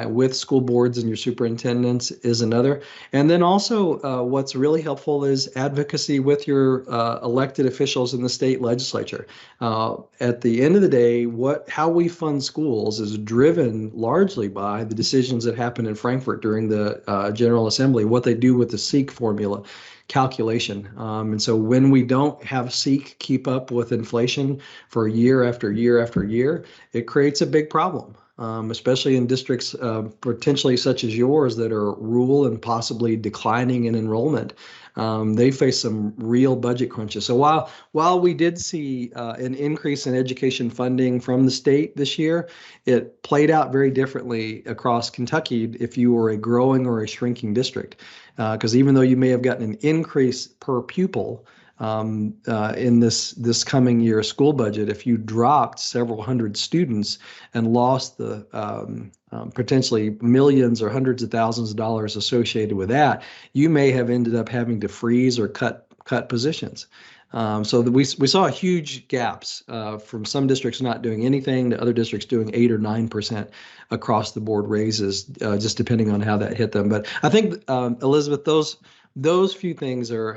with school boards and your superintendents is another. And then also what's really helpful is advocacy with your elected officials in the state legislature. At the end of the day, how we fund schools is driven largely by the decisions that happen in Frankfurt during the General Assembly, what they do with the SEEK formula. calculation. And so when we don't have SEEK keep up with inflation for year after year after year, it creates a big problem. Especially in districts potentially such as yours that are rural and possibly declining in enrollment. They face some real budget crunches. So while we did see an increase in education funding from the state this year, it played out very differently across Kentucky if you were a growing or a shrinking district. Because even though you may have gotten an increase per pupil, in this coming year school budget, if you dropped several hundred students and lost the potentially millions or hundreds of thousands of dollars associated with that, you may have ended up having to freeze or cut positions. So we saw huge gaps from some districts not doing anything to other districts doing 8 or 9% across the board raises, just depending on how that hit them. But I think, Elizabeth, those few things are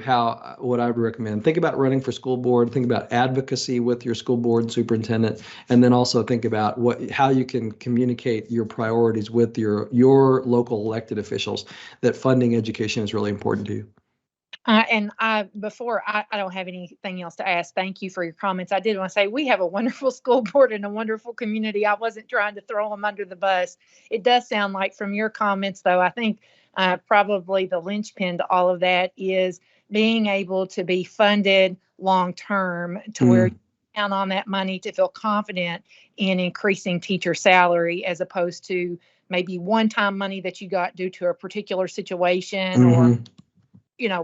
what I would recommend. Think about running for school board, think about advocacy with your school board and superintendent, and then also think about how you can communicate your priorities with your local elected officials, that funding education is really important to you. Before I don't have anything else to ask. Thank you for your comments. I did want to say we have a wonderful school board and a wonderful community. I wasn't trying to throw them under the bus. It does sound like from your comments, though, I think probably the linchpin to all of that is being able to be funded long term to where you count on that money to feel confident in increasing teacher salary, as opposed to maybe one-time money that you got due to a particular situation or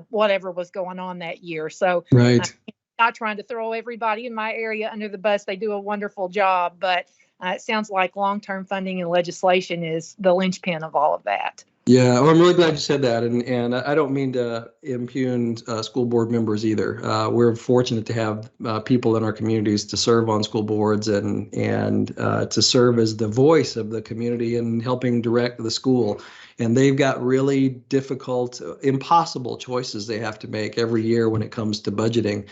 whatever was going on that year. So right. Not trying to throw everybody in my area under the bus. They do a wonderful job, but it sounds like long-term funding and legislation is the linchpin of all of that. Yeah, well, I'm really glad you said that, and I don't mean to impugn school board members either. We're fortunate to have people in our communities to serve on school boards and to serve as the voice of the community and helping direct the school. And they've got really difficult, impossible choices they have to make every year when it comes to budgeting.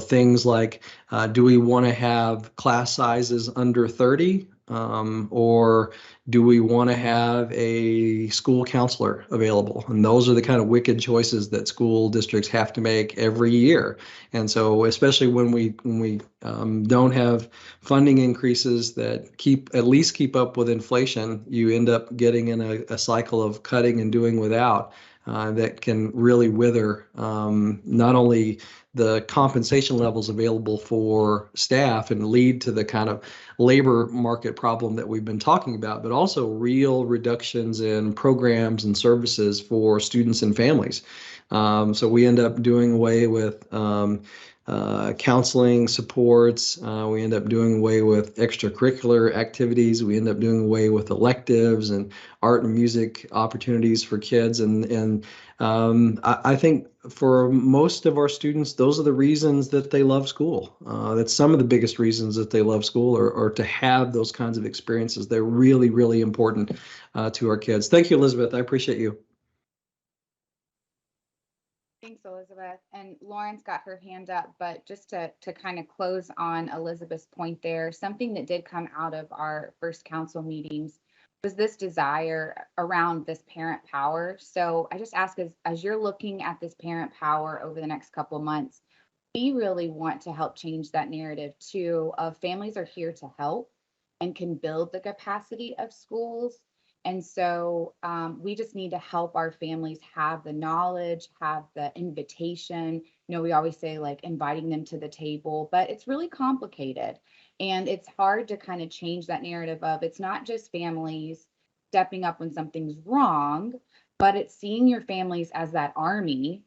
Things like, do we want to have class sizes under 30? Or do we want to have a school counselor available? And those are the kind of wicked choices that school districts have to make every year. And so, especially when we don't have funding increases that at least keep up with inflation, you end up getting in a cycle of cutting and doing without. That can really wither not only the compensation levels available for staff and lead to the kind of labor market problem that we've been talking about, but also real reductions in programs and services for students and families. So we end up doing away with counseling supports. We end up doing away with extracurricular activities. We end up doing away with electives and art and music opportunities for kids. And I think for most of our students, those are the reasons that they love school. That's some of the biggest reasons that they love school, or to have those kinds of experiences. They're really, really important to our kids. Thank you, Elizabeth. I appreciate you. Thanks, Elizabeth. And Lauren's got her hand up, but just to kind of close on Elizabeth's point there, something that did come out of our first council meetings was this desire around this parent power. So I just ask, as you're looking at this parent power over the next couple of months, we really want to help change that narrative too, of families are here to help and can build the capacity of schools. And so we just need to help our families have the knowledge, have the invitation. We always say like inviting them to the table, but it's really complicated. And it's hard to kind of change that narrative of it's not just families stepping up when something's wrong, but it's seeing your families as that army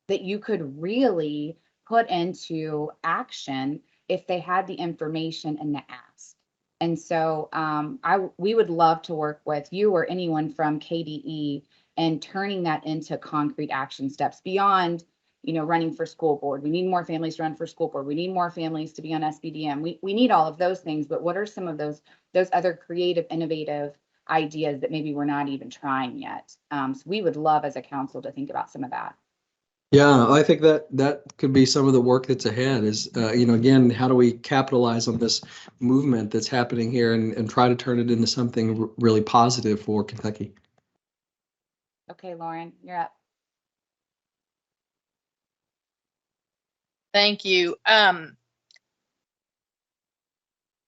that you could really put into action if they had the information and the ask. And so we would love to work with you or anyone from KDE and turning that into concrete action steps beyond, running for school board. We need more families to run for school board. We need more families to be on SBDM. We need all of those things, but what are some of those other creative, innovative ideas that maybe we're not even trying yet? So we would love as a council to think about some of that. Yeah, I think that could be some of the work that's ahead is, again, how do we capitalize on this movement that's happening here and try to turn it into something really positive for Kentucky? Okay, Lauren, you're up. Thank you.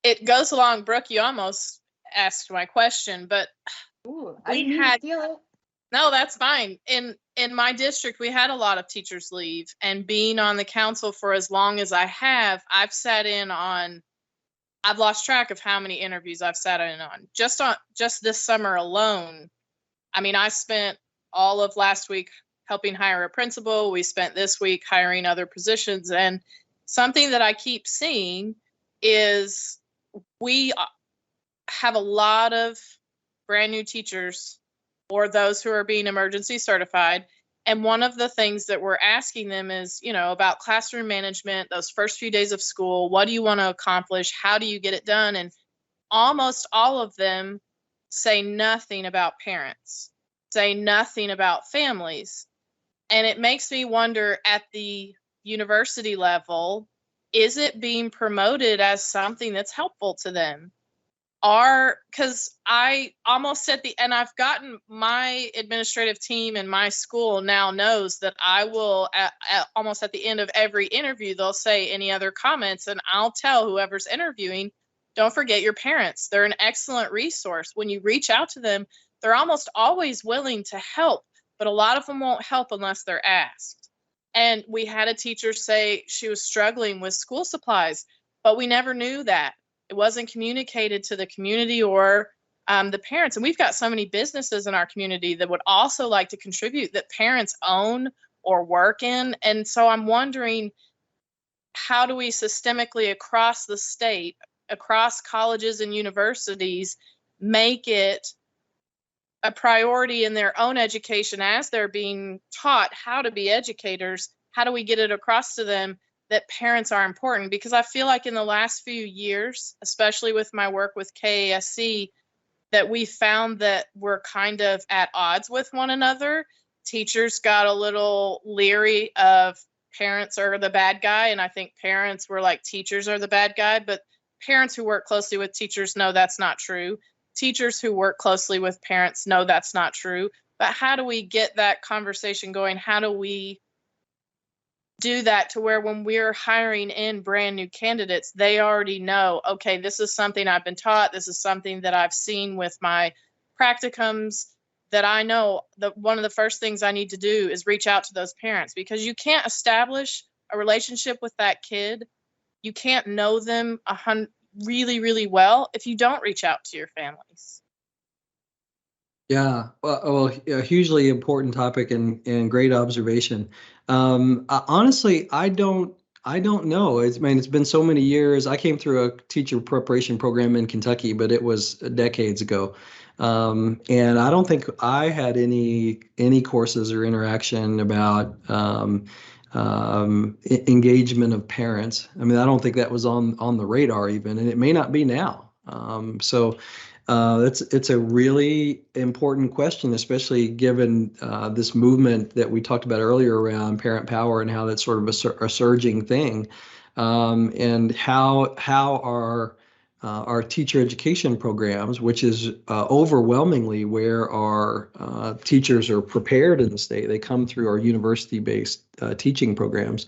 It goes along, Brooke, you almost asked my question, but Ooh, I we didn't mean to had, steal it. no, that's fine. In my district, we had a lot of teachers leave, and being on the council for as long as I have, I've sat in on, I've lost track of how many interviews I've sat in on. Just this summer alone. I mean, I spent all of last week helping hire a principal. We spent this week hiring other positions, and something that I keep seeing is we have a lot of brand new teachers or those who are being emergency certified. And one of the things that we're asking them is, about classroom management, those first few days of school. What do you want to accomplish? How do you get it done? And almost all of them say nothing about parents, say nothing about families. And it makes me wonder, at the university level, is it being promoted as something that's helpful to them? Because I almost and I've gotten, my administrative team in my school now knows that I will, almost at the end of every interview, they'll say, any other comments? And I'll tell whoever's interviewing, don't forget your parents. They're an excellent resource. When you reach out to them, they're almost always willing to help, but a lot of them won't help unless they're asked. And we had a teacher say she was struggling with school supplies, but we never knew that. It wasn't communicated to the community or the parents. And we've got so many businesses in our community that would also like to contribute, that parents own or work in. And so I'm wondering, how do we systemically across the state, across colleges and universities, make it a priority in their own education as they're being taught how to be educators? How do we get it across to them that parents are important? Because I feel like in the last few years, especially with my work with KASC, that we found that we're kind of at odds with one another. Teachers got a little leery of parents are the bad guy, and I think parents were like, teachers are the bad guy. But parents who work closely with teachers know that's not true. Teachers who work closely with parents know that's not true. But how do we get that conversation going? How do we do that to where when we're hiring in brand new candidates, they already know, okay, this is something I've been taught. This is something that I've seen with my practicums, that I know that one of the first things I need to do is reach out to those parents, because you can't establish a relationship with that kid. You can't know them really, really well if you don't reach out to your families. Yeah, well, a hugely important topic and great observation. Honestly, I don't know. It's been so many years. I came through a teacher preparation program in Kentucky, but it was decades ago. And I don't think I had any courses or interaction about engagement of parents. I mean, I don't think that was on the radar even, and it may not be now. It's a really important question, especially given this movement that we talked about earlier around parent power and how that's sort of a surging thing, and how our teacher education programs, which is overwhelmingly where our teachers are prepared in the state. They come through our university-based teaching programs.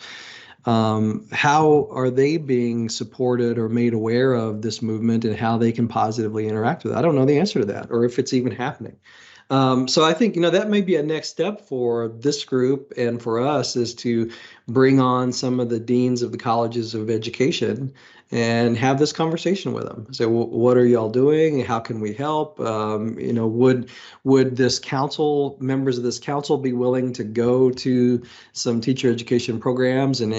How are they being supported or made aware of this movement and how they can positively interact with it? I don't know the answer to that, or if it's even happening. So I think, that may be a next step for this group and for us, is to bring on some of the deans of the colleges of education and have this conversation with them. Say, well, what are y'all doing? How can we help? Would this council, members of this council, be willing to go to some teacher education programs and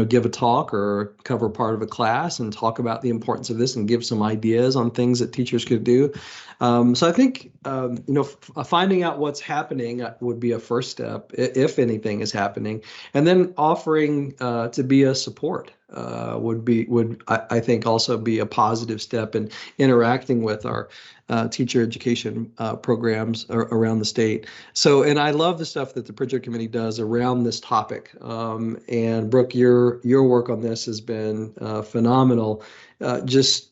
give a talk or cover part of a class and talk about the importance of this and give some ideas on things that teachers could do? So I think, finding out what's happening would be a first step, if anything is happening, and then offering to be a support would I think also be a positive step in interacting with our teacher education programs around the state. So, and I love the stuff that the Pritchard Committee does around this topic. And Brooke, your work on this has been phenomenal. Just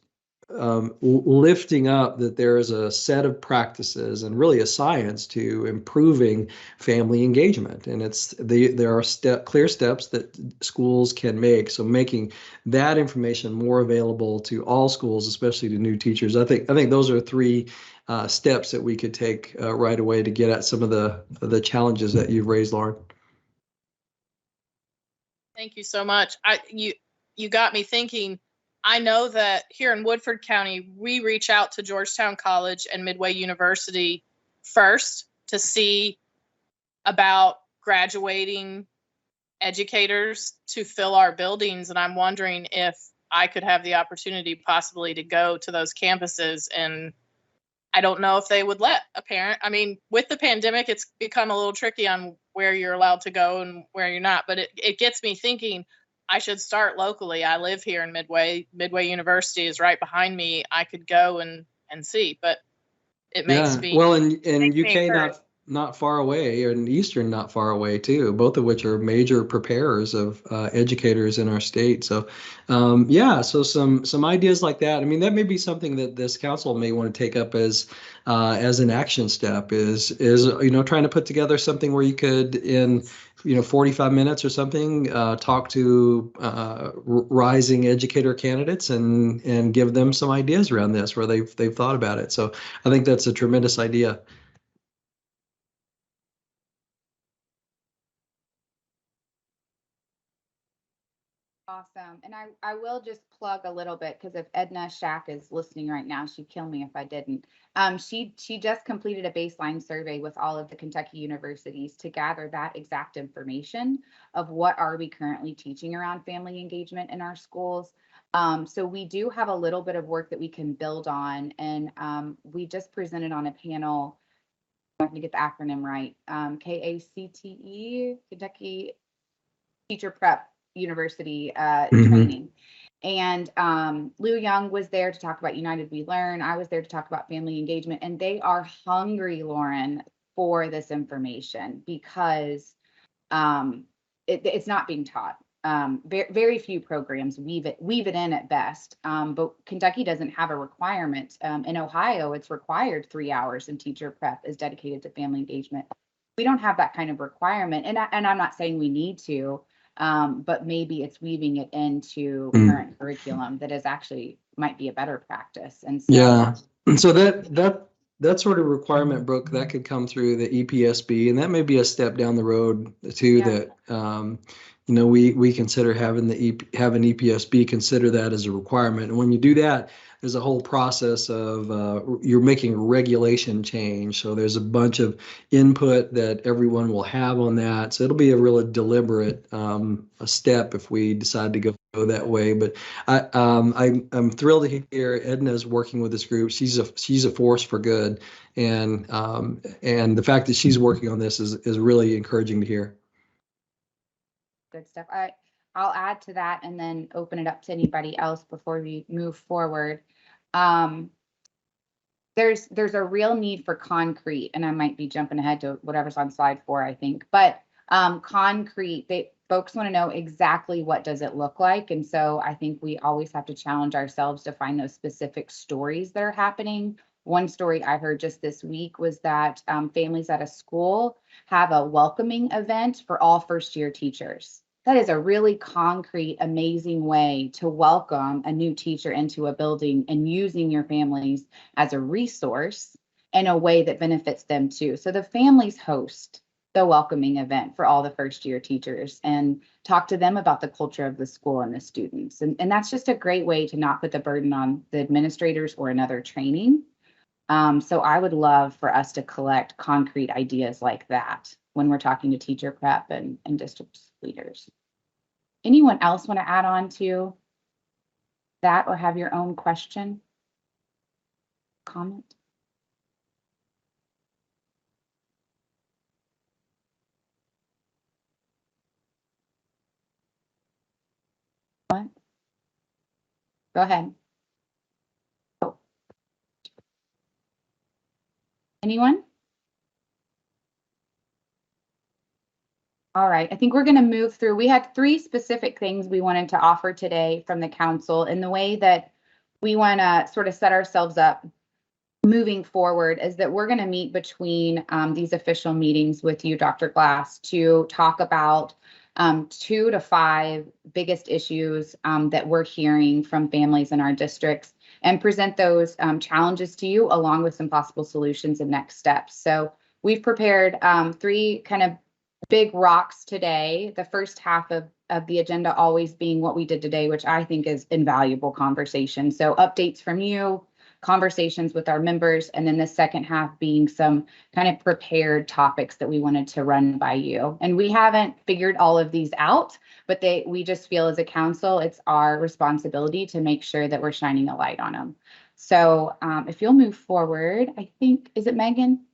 lifting up that there is a set of practices and really a science to improving family engagement, and there are clear steps that schools can make. So making that information more available to all schools, especially to new teachers. I think those are three steps that we could take right away to get at some of the challenges that you've raised, Lauren. Thank you so much. You got me thinking. I know that here in Woodford County, we reach out to Georgetown College and Midway University first to see about graduating educators to fill our buildings. And I'm wondering if I could have the opportunity possibly to go to those campuses. And I don't know if they would let a parent. I mean, with the pandemic, it's become a little tricky on where you're allowed to go and where you're not. But it gets me thinking, I should start locally. I live here in Midway. Midway University is right behind me. I could go and see, but it makes me well, and makes me UK encouraged. not far away, and Eastern not far away too, both of which are major preparers of educators in our state. So so some ideas like that. I mean, that may be something that this council may want to take up as an action step, is trying to put together something where you could, in 45 minutes or something, talk to rising educator candidates and give them some ideas around this where they've thought about it. So I think that's a tremendous idea. Awesome. And I will just plug a little bit, because if Edna Shack is listening right now, she'd kill me if I didn't. She just completed a baseline survey with all of the Kentucky universities to gather that exact information of what are we currently teaching around family engagement in our schools. So we do have a little bit of work that we can build on. And we just presented on a panel, I'm going to get the acronym right, KACTE, Kentucky Teacher Prep University training. And Lou Young was there to talk about United We Learn. I was there to talk about family engagement, and they are hungry, Lauren, for this information, because it's not being taught. Very few programs weave it in at best. But Kentucky doesn't have a requirement. In Ohio, it's required 3 hours in teacher prep is dedicated to family engagement. We don't have that kind of requirement, and I'm not saying we need to. But maybe it's weaving it into current curriculum that is actually might be a better practice. And so and so that sort of requirement, Brooke, that could come through the EPSB, and that may be a step down the road too. That we consider having EPSB consider that as a requirement. And when you do that, there's a whole process of you're making a regulation change. So there's a bunch of input that everyone will have on that. So it'll be a really deliberate a step if we decide to go that way. But I'm thrilled to hear Edna's working with this group. She's a force for good, and the fact that she's working on this is really encouraging to hear. Good stuff. I'll add to that and then open it up to anybody else before we move forward. There's a real need for concrete, and I might be jumping ahead to whatever's on slide 4, I think, but concrete, folks want to know exactly what does it look like. And so I think we always have to challenge ourselves to find those specific stories that are happening. One story I heard just this week was that families at a school have a welcoming event for all first-year teachers. That is a really concrete, amazing way to welcome a new teacher into a building, and using your families as a resource in a way that benefits them too. So the families host the welcoming event for all the first-year teachers and talk to them about the culture of the school and the students. And that's just a great way to not put the burden on the administrators or another training. So I would love for us to collect concrete ideas like that when we're talking to teacher prep and district leaders. Anyone else want to add on to that or have your own question, comment? What? Go ahead. Oh. Anyone? All right, I think we're going to move through. We had 3 specific things we wanted to offer today from the council, in the way that we want to sort of set ourselves up moving forward is that we're going to meet between these official meetings with you, Dr. Glass, to talk about 2 to 5 biggest issues that we're hearing from families in our districts and present those challenges to you along with some possible solutions and next steps. So we've prepared 3 kind of big rocks today. The first half of the agenda always being what we did today, which I think is invaluable conversation. So updates from you, conversations with our members, and then the second half being some kind of prepared topics that we wanted to run by you. And we haven't figured all of these out, but we just feel as a council, it's our responsibility to make sure that we're shining a light on them. So if you'll move forward, I think, is it Megan?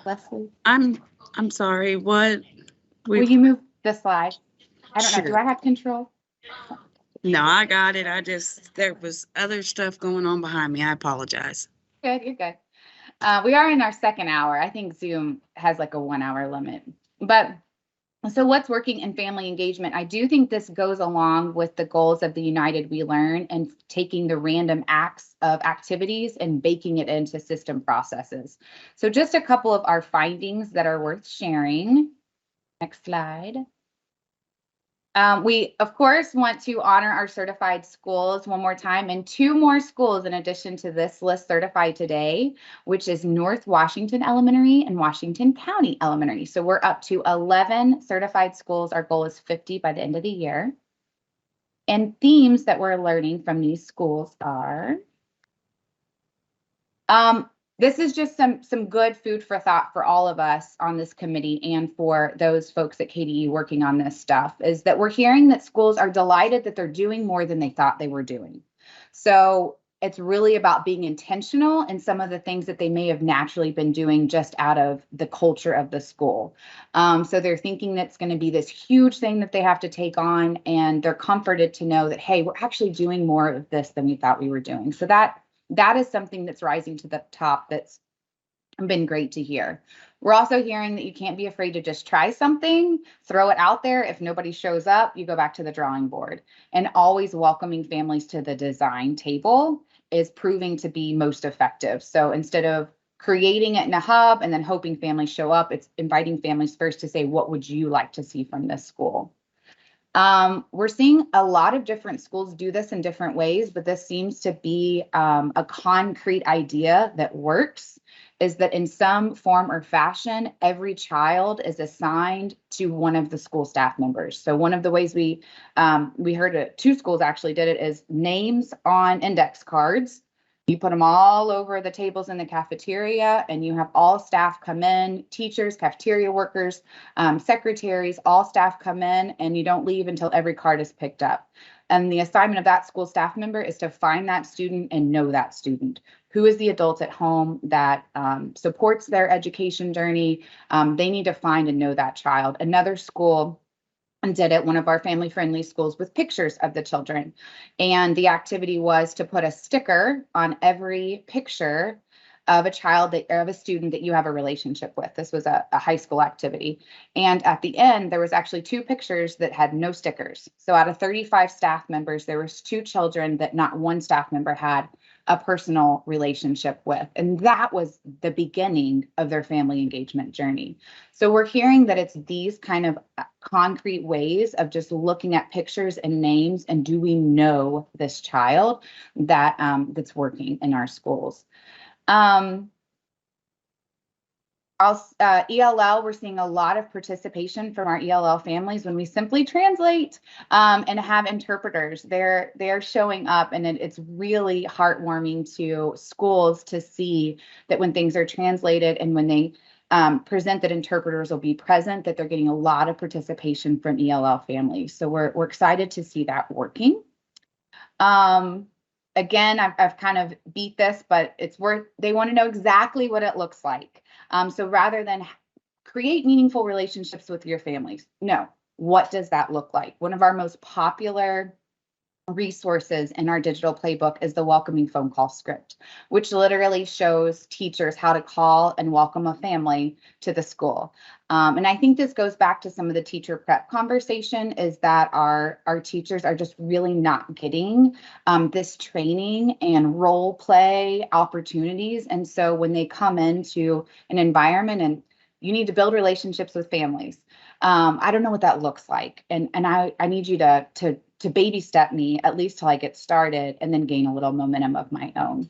Leslie? I'm sorry, what? Will you move the slide? I don't know, do Sure. I have control? No, I got it. There was other stuff going on behind me. I apologize. Good, you're good. We are in our second hour. I think Zoom has like a 1-hour limit. But so what's working in family engagement? I do think this goes along with the goals of the United We Learn and taking the random acts of activities and baking it into system processes. So just a couple of our findings that are worth sharing. Next slide. We, of course, want to honor our certified schools one more time, and 2 more schools in addition to this list certified today, which is North Washington Elementary and Washington County Elementary. So we're up to 11 certified schools. Our goal is 50 by the end of the year. And themes that we're learning from these schools are, this is just some good food for thought for all of us on this committee and for those folks at KDE working on this stuff, is that we're hearing that schools are delighted that they're doing more than they thought they were doing. So it's really about being intentional in some of the things that they may have naturally been doing just out of the culture of the school. So they're thinking that's going to be this huge thing that they have to take on, and they're comforted to know that, hey, we're actually doing more of this than we thought we were doing. So that is something that's rising to the top that's been great to hear. We're also hearing that you can't be afraid to just try something, throw it out there. If nobody shows up, you go back to the drawing board. And always welcoming families to the design table is proving to be most effective. So instead of creating it in a hub and then hoping families show up, it's inviting families first to say, what would you like to see from this school? We're seeing a lot of different schools do this in different ways, but this seems to be a concrete idea that works, is that in some form or fashion, every child is assigned to one of the school staff members. So one of the ways we heard it, 2 schools actually did it, is names on index cards. You put them all over the tables in the cafeteria, and you have all staff come in, teachers, cafeteria workers, secretaries, all staff come in, and you don't leave until every card is picked up. And the assignment of that school staff member is to find that student and know that student. Who is the adult at home that supports their education journey? They need to find and know that child. Another school did it, one of our family-friendly schools, with pictures of the children. And the activity was to put a sticker on every picture of a child of a student that you have a relationship with. This was a high school activity. And at the end, there was actually 2 pictures that had no stickers. So out of 35 staff members, there was 2 children that not one staff member had a personal relationship with. And that was the beginning of their family engagement journey. So we're hearing that it's these kind of concrete ways of just looking at pictures and names, and do we know this child that that's working in our schools. ELL, we're seeing a lot of participation from our ELL families when we simply translate and have interpreters. They're showing up, and it's really heartwarming to schools to see that when things are translated and when they present that interpreters will be present, that they're getting a lot of participation from ELL families. So we're excited to see that working. Again, I've kind of beat this, but they want to know exactly what it looks like. So rather than create meaningful relationships with your families, no, what does that look like? One of our most popular resources in our digital playbook is the welcoming phone call script, which literally shows teachers how to call and welcome a family to the school. And I think this goes back to some of the teacher prep conversation, is that our teachers are just really not getting this training and role play opportunities. And so when they come into an environment and you need to build relationships with families, I don't know what that looks like. And I need you to baby step me at least till I get started and then gain a little momentum of my own.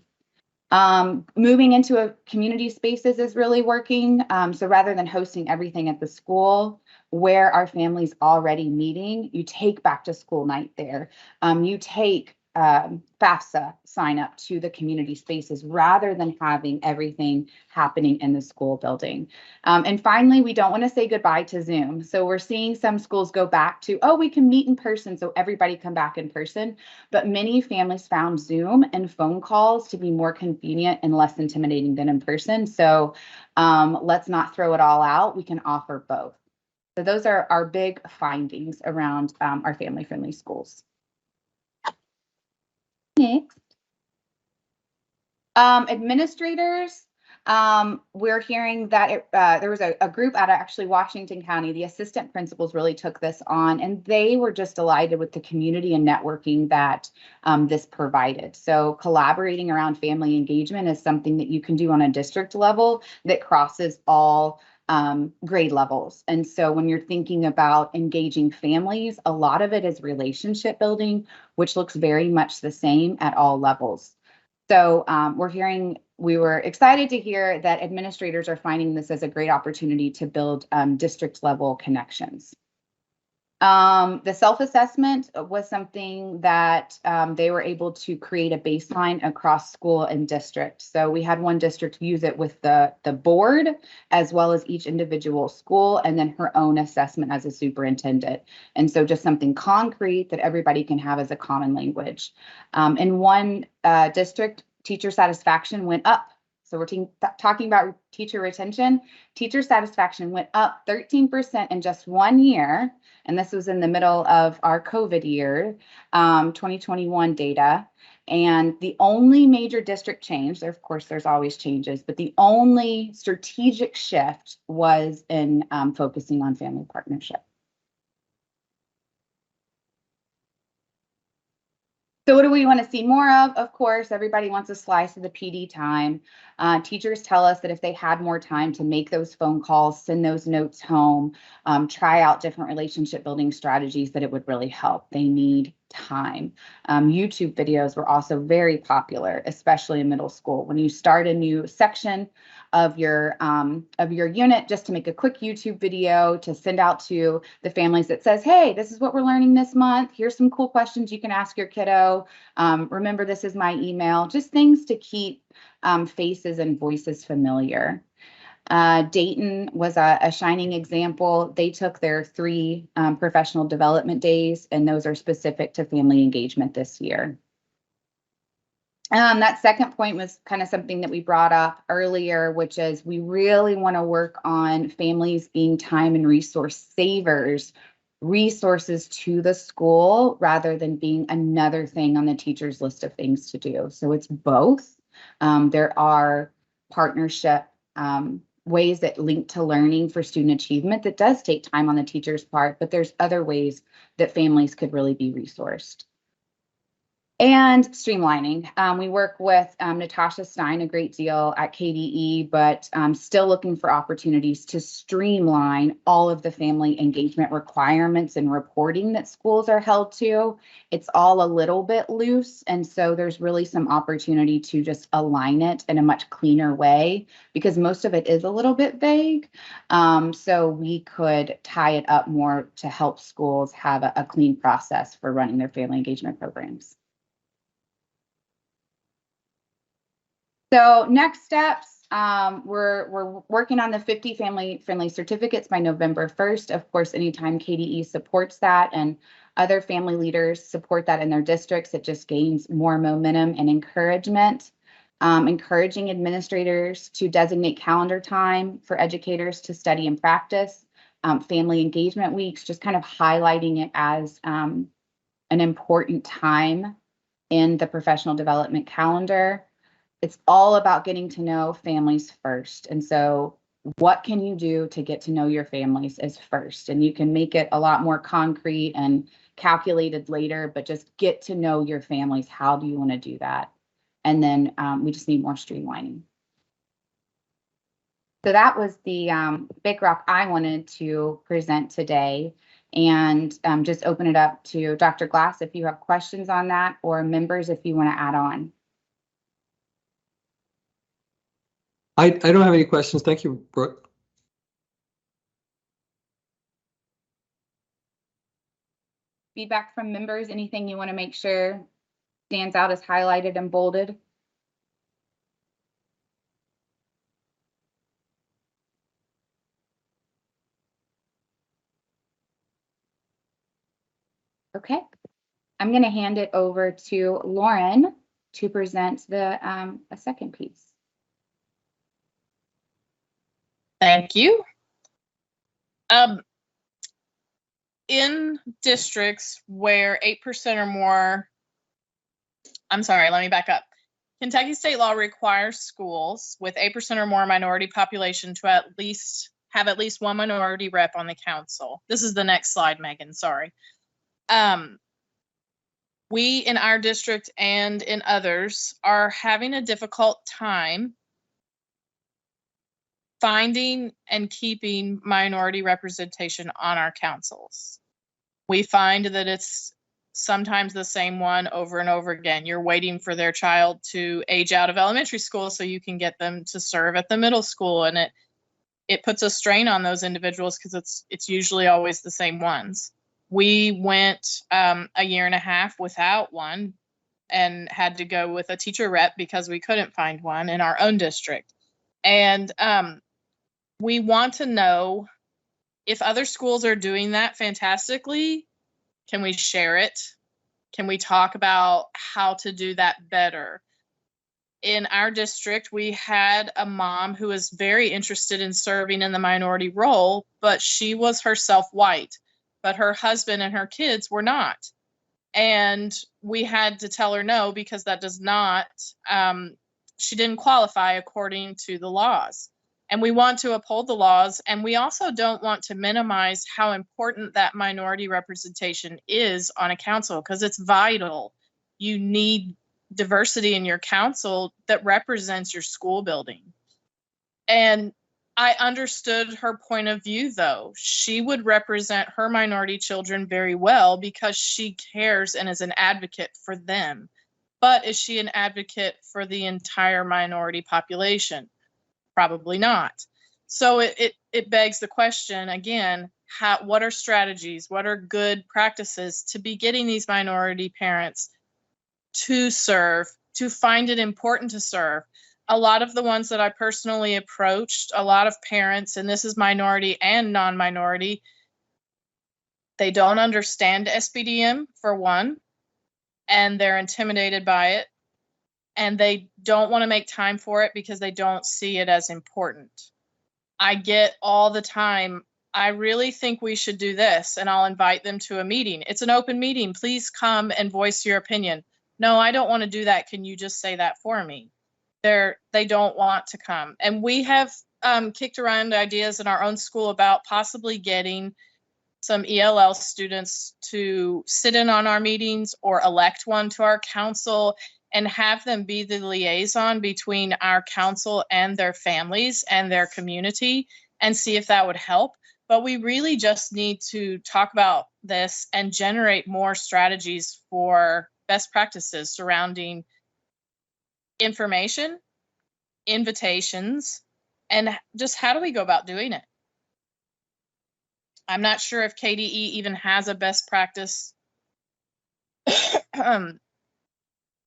Moving into a community spaces is really working. So rather than hosting everything at the school where our family's already meeting, you take back to school night there. You take FAFSA sign up to the community spaces rather than having everything happening in the school building. And finally, we don't want to say goodbye to Zoom. So we're seeing some schools go back to, oh, we can meet in person, so everybody come back in person. But many families found Zoom and phone calls to be more convenient and less intimidating than in person. So let's not throw it all out. We can offer both. So those are our big findings around our family-friendly schools. Next. Administrators, we're hearing that there was a group out of actually Washington County. The assistant principals really took this on, and they were just delighted with the community and networking that this provided. So collaborating around family engagement is something that you can do on a district level that crosses all grade levels. And so when you're thinking about engaging families, a lot of it is relationship building, which looks very much the same at all levels. So we were excited to hear that administrators are finding this as a great opportunity to build district level connections. The self-assessment was something that they were able to create a baseline across school and district. So we had one district use it with the board as well as each individual school, and then her own assessment as a superintendent. And so just something concrete that everybody can have as a common language. In one district, teacher satisfaction went up. So we're talking about teacher retention. Teacher satisfaction went up 13% in just 1 year. And this was in the middle of our COVID year, 2021 data. And the only major district change, of course, there's always changes, but the only strategic shift was in focusing on family partnership. So what do we want to see more of? Of course, everybody wants a slice of the PD time. Teachers tell us that if they had more time to make those phone calls, send those notes home, try out different relationship building strategies, that it would really help. They need time. YouTube videos were also very popular, especially in middle school. When you start a new section of your unit, just to make a quick YouTube video to send out to the families that says, hey, this is what we're learning this month. Here's some cool questions you can ask your kiddo. Remember, this is my email. Just things to keep faces and voices familiar. Dayton was a shining example. They took their 3 professional development days, and those are specific to family engagement this year. That second point was kind of something that we brought up earlier, which is we really want to work on families being time and resource savers, resources to the school rather than being another thing on the teacher's list of things to do. So it's both. There are partnership ways that link to learning for student achievement that does take time on the teacher's part, but there's other ways that families could really be resourced. And streamlining. We work with Natasha Stein a great deal at KDE, but still looking for opportunities to streamline all of the family engagement requirements and reporting that schools are held to. It's all a little bit loose, and so there's really some opportunity to just align it in a much cleaner way, because most of it is a little bit vague. So we could tie it up more to help schools have a clean process for running their family engagement programs. So next steps, we're working on the 50 family-friendly certificates by November 1st. Of course, anytime KDE supports that and other family leaders support that in their districts, it just gains more momentum and encouragement. Encouraging administrators to designate calendar time for educators to study and practice. Family engagement weeks, just kind of highlighting it as an important time in the professional development calendar. It's all about getting to know families first. And so what can you do to get to know your families is first? And you can make it a lot more concrete and calculated later, but just get to know your families. How do you want to do that? And then we just need more streamlining. So that was the big rock I wanted to present today, and just open it up to Dr. Glass if you have questions on that, or members if you want to add on. I don't have any questions. Thank you, Brooke. Feedback from members, anything you want to make sure stands out as highlighted and bolded? Okay, I'm going to hand it over to Lauren to present the a second piece. Thank you. In districts where 8% or more, I'm sorry, let me back up. Kentucky state law requires schools with 8% or more minority population to have at least one minority rep on the council. This is the next slide, Megan, sorry. We in our district and in others are having a difficult time finding and keeping minority representation on our councils. We find that it's sometimes the same one over and over again. You're waiting for their child to age out of elementary school so you can get them to serve at the middle school, and it puts a strain on those individuals because it's usually always the same ones. We went a year and a half without one and had to go with a teacher rep because we couldn't find one in our own district. And we want to know if other schools are doing that fantastically. Can we share it? Can we talk about how to do that better? In our district, we had a mom who was very interested in serving in the minority role, but she was herself white, but her husband and her kids were not. And we had to tell her no, because that does not, she didn't qualify according to the laws. And we want to uphold the laws. And we also don't want to minimize how important that minority representation is on a council, because it's vital. You need diversity in your council that represents your school building. And I understood her point of view, though. She would represent her minority children very well because she cares and is an advocate for them. But is she an advocate for the entire minority population? Probably not. So it begs the question again, what are strategies? What are good practices to be getting these minority parents to serve, to find it important to serve? A lot of the ones that I personally approached, a lot of parents, and this is minority and non-minority, they don't understand SBDM for one, and they're intimidated by it, and they don't want to make time for it because they don't see it as important. I get all the time, I really think we should do this, and I'll invite them to a meeting. It's an open meeting. Please come and voice your opinion. No, I don't want to do that. Can you just say that for me? They don't want to come. And we have kicked around ideas in our own school about possibly getting some ELL students to sit in on our meetings or elect one to our council and have them be the liaison between our council and their families and their community, and see if that would help. But we really just need to talk about this and generate more strategies for best practices surrounding information, invitations, and just how do we go about doing it? I'm not sure if KDE even has a best practice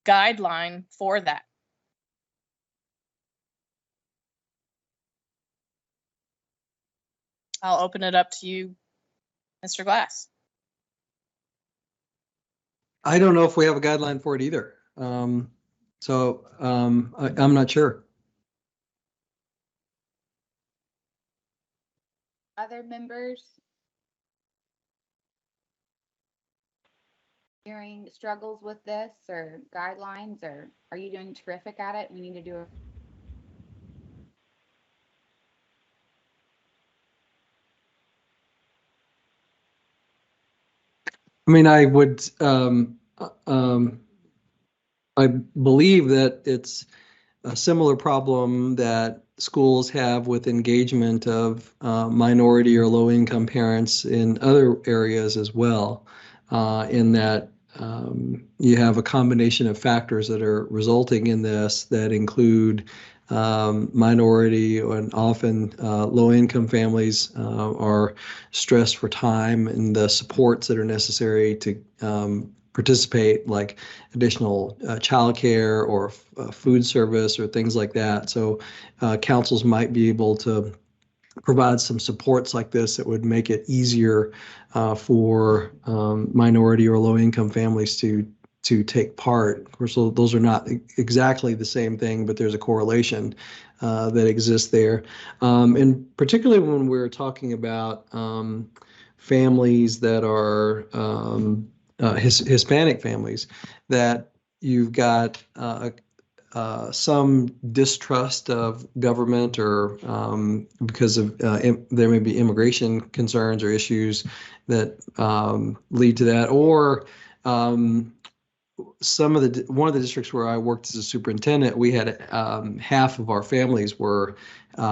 guideline for that. I'll open it up to you, Mr. Glass. I don't know if we have a guideline for it either. I'm not sure. Other members? hearing struggles with this or guidelines, or are you doing terrific at it? We need to do a I mean, I would, I believe that it's a similar problem that schools have with engagement of minority or low-income parents in other areas as well, in that you have a combination of factors that are resulting in this that include minority and often low-income families are stressed for time and the supports that are necessary to participate, like additional childcare or food service or things like that. So councils might be able to provide some supports like this that would make it easier for minority or low income families to take part. Of course, those are not exactly the same thing, but there's a correlation that exists there. And particularly when we're talking about families that are Hispanic families, that you've got some distrust of government or because of there may be immigration concerns or issues that lead to that, or one of the districts where I worked as a superintendent, we had half of our families were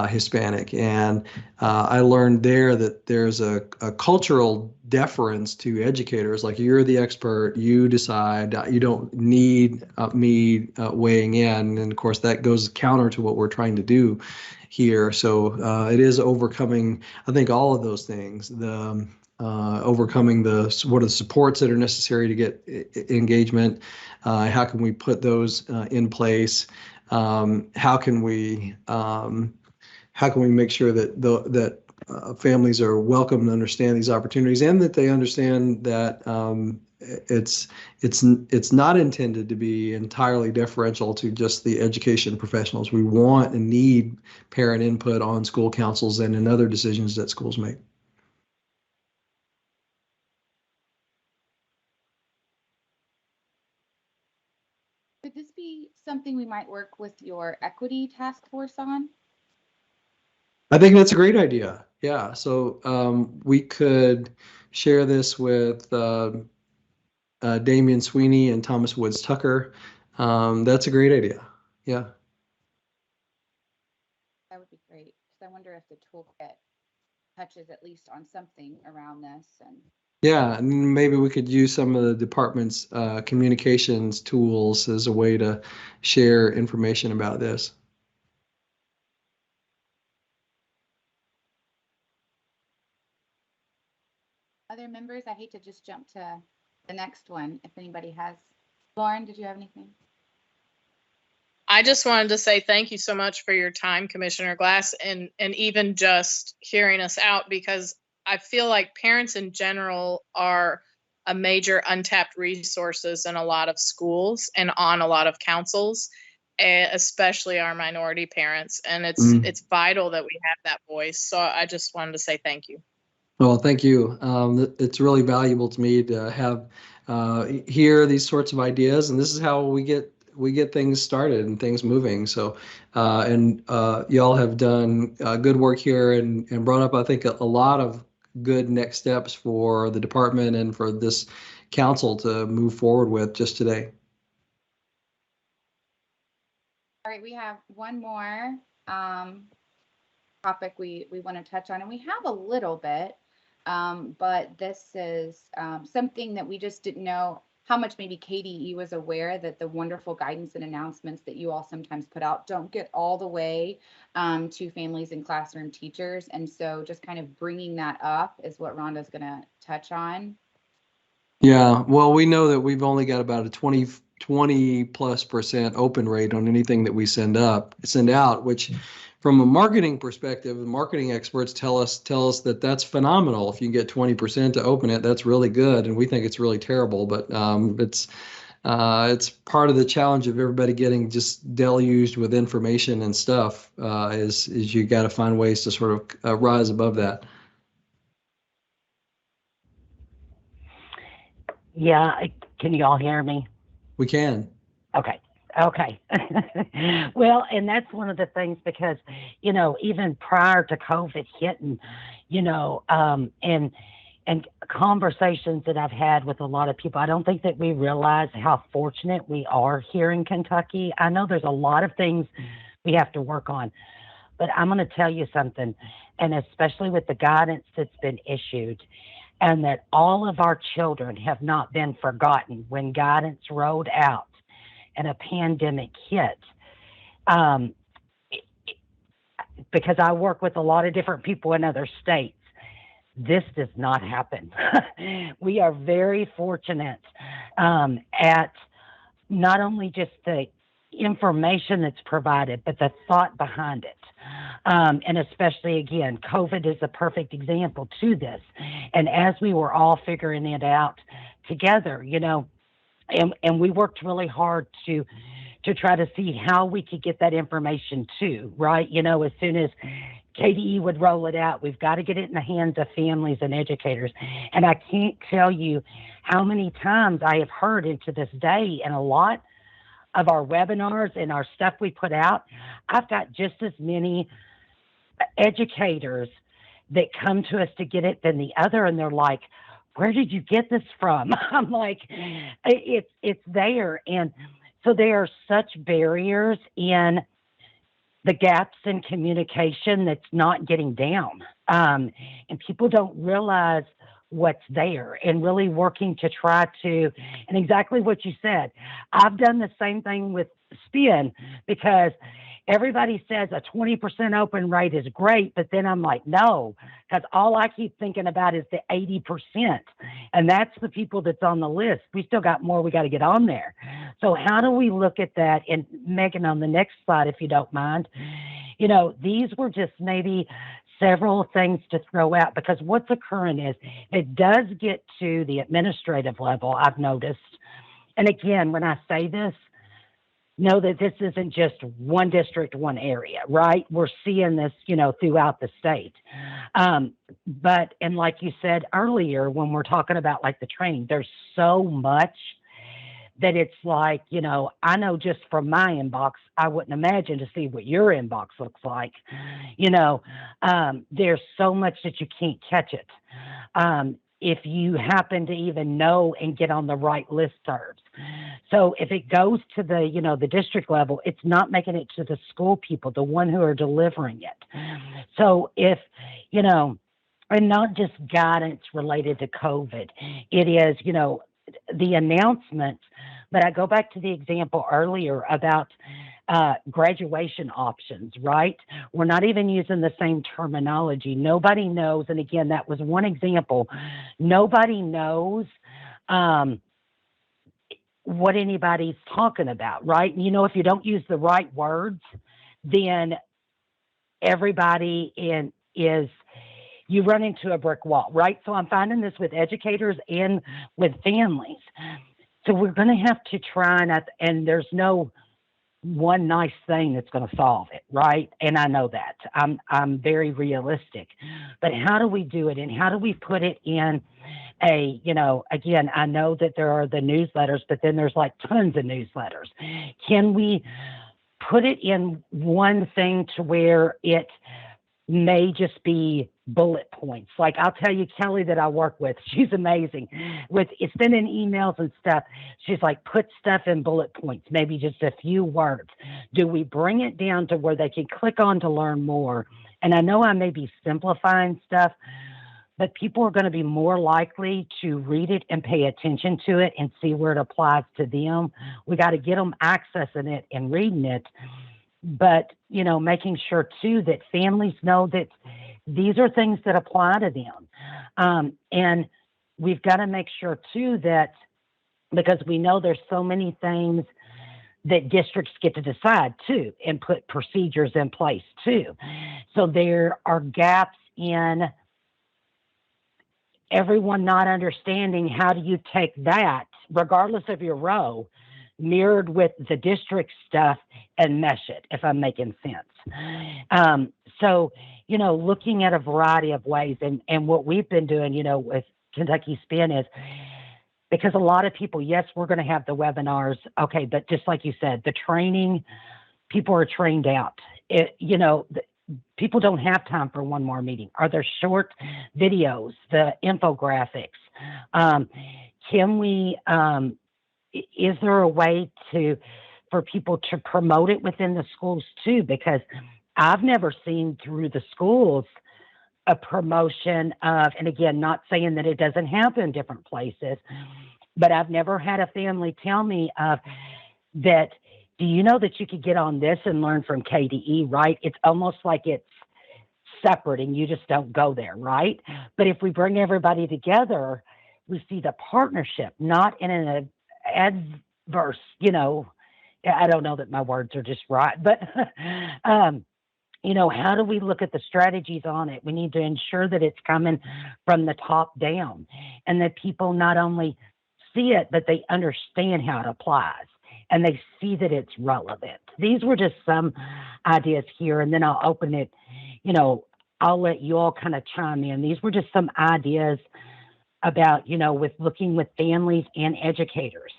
Hispanic, and I learned there that there's a cultural deference to educators. Like, you're the expert, you decide. You don't need me weighing in, and of course that goes counter to what we're trying to do here. So it is overcoming, I think, all of those things. The overcoming what are the supports that are necessary to get engagement. How can we put those in place? How can we make sure that families are welcome and understand these opportunities, and that they understand that it's not intended to be entirely deferential to just the education professionals. We want and need parent input on school councils and in other decisions that schools make. Could this be something we might work with your equity task force on? I think that's a great idea. Yeah. So we could share this with Damian Sweeney and Thomas Woods Tucker. That's a great idea. Yeah. That would be great, because I wonder if the toolkit touches at least on something around this. And Yeah, and maybe we could use some of the department's communications tools as a way to share information about this. other members, I hate to just jump to the next one. If anybody has, Lauren, did you have anything? I just wanted to say thank you so much for your time, Commissioner Glass, and even just hearing us out, because I feel like parents in general are a major untapped resources in a lot of schools and on a lot of councils, especially our minority parents. And it's vital that we have that voice. So I just wanted to say thank you. Well, thank you. It's really valuable to me to have hear these sorts of ideas, and this is how we get things started and things moving. So, y'all have done good work here and brought up, I think, a lot of good next steps for the department and for this council to move forward with just today. All right, we have one more topic we want to touch on, and we have a little bit, but this is something that we just didn't know how much maybe KDE was aware that the wonderful guidance and announcements that you all sometimes put out don't get all the way to families and classroom teachers. And so just kind of bringing that up is what Rhonda's going to touch on. Yeah, well, we know that we've only got about a 20+% open rate on anything that we send out, which from a marketing perspective, the marketing experts tell us that that's phenomenal. If you can get 20% to open it, that's really good. And we think it's really terrible, but it's part of the challenge of everybody getting just deluged with information and stuff, is you got to find ways to sort of rise above that. Yeah, Can you all hear me? We can. Okay. Okay. Well, and that's one of the things because, even prior to COVID hitting, and conversations that I've had with a lot of people, I don't think that we realize how fortunate we are here in Kentucky. I know there's a lot of things we have to work on, but I'm going to tell you something, and especially with the guidance that's been issued, and that all of our children have not been forgotten when guidance rolled out and a pandemic hit. Um, because I work with a lot of different people in other states, this does not happen. We are very fortunate at not only just the information that's provided, but the thought behind it. And especially, again, COVID is a perfect example to this. And as we were all figuring it out together, and we worked really hard to try to see how we could get that information too, right? As soon as KDE would roll it out, we've got to get it in the hands of families and educators. And I can't tell you how many times I have heard into this day in a lot of our webinars and our stuff we put out, I've got just as many educators that come to us to get it than the other, and they're like, where did you get this from? I'm like, it's there. And so there are such barriers in the gaps in communication that's not getting down. And people don't realize what's there, and really working to try to, and exactly what you said, I've done the same thing with SPIN, because everybody says a 20% open rate is great, but then I'm like, no, because all I keep thinking about is the 80%. And that's the people that's on the list. We still got more we got to get on there. So how do we look at that? And Megan, on the next slide, if you don't mind, these were just maybe several things to throw out, because what's occurring is it does get to the administrative level, I've noticed. And again, when I say this, know that this isn't just one district, one area, right? We're seeing this, throughout the state. But, and like you said earlier, when we're talking about like the training, there's so much that it's like, I know just from my inbox, I wouldn't imagine to see what your inbox looks like. There's so much that you can't catch it. If you happen to even know and get on the right listservs. So if it goes to the, the district level, it's not making it to the school people, the one who are delivering it. So if, and not just guidance related to COVID, it is, the announcements. But I go back to the example earlier about graduation options, right? We're not even using the same terminology. Nobody knows. And again, that was one example. Nobody knows what anybody's talking about, right? If you don't use the right words, then everybody you run into a brick wall, right? So I'm finding this with educators and with families. So we're going to have to try, and there's no one nice thing that's going to solve it, right? And I know that. I'm very realistic. But how do we do it, and how do we put it in a, again, I know that there are the newsletters, but then there's like tons of newsletters. Can we put it in one thing to where it may just be bullet points? Like I'll tell you, Kelly that I work with, she's amazing with sending emails and stuff. She's like, put stuff in bullet points, maybe just a few words. Do we bring it down to where they can click on to learn more? And I know I may be simplifying stuff, but people are going to be more likely to read it and pay attention to it and see where it applies to them. We got to get them accessing it and reading it. But, making sure too that families know that these are things that apply to them. And we've got to make sure too that, because we know there's so many things that districts get to decide too and put procedures in place too. So there are gaps in everyone not understanding how do you take that, regardless of your row, mirrored with the district stuff and mesh it, if I'm making sense. So, looking at a variety of ways, and what we've been doing, with Kentucky Spin is because a lot of people, yes, we're going to have the webinars. Okay. But just like you said, the training, people are trained out. People don't have time for one more meeting. Are there short videos, the infographics? Can we, is there a way for people to promote it within the schools too? Because I've never seen through the schools a promotion of, and again, not saying that it doesn't happen in different places, but I've never had a family tell me that, do you know that you could get on this and learn from KDE, right? It's almost like it's separate and you just don't go there, right? But if we bring everybody together, we see the partnership, not in an adverse, I don't know that my words are just right, but, how do we look at the strategies on it? We need to ensure that it's coming from the top down and that people not only see it, but they understand how it applies and they see that it's relevant. These were just some ideas here, and then I'll open it, I'll let you all kind of chime in. These were just some ideas about, with looking with families and educators.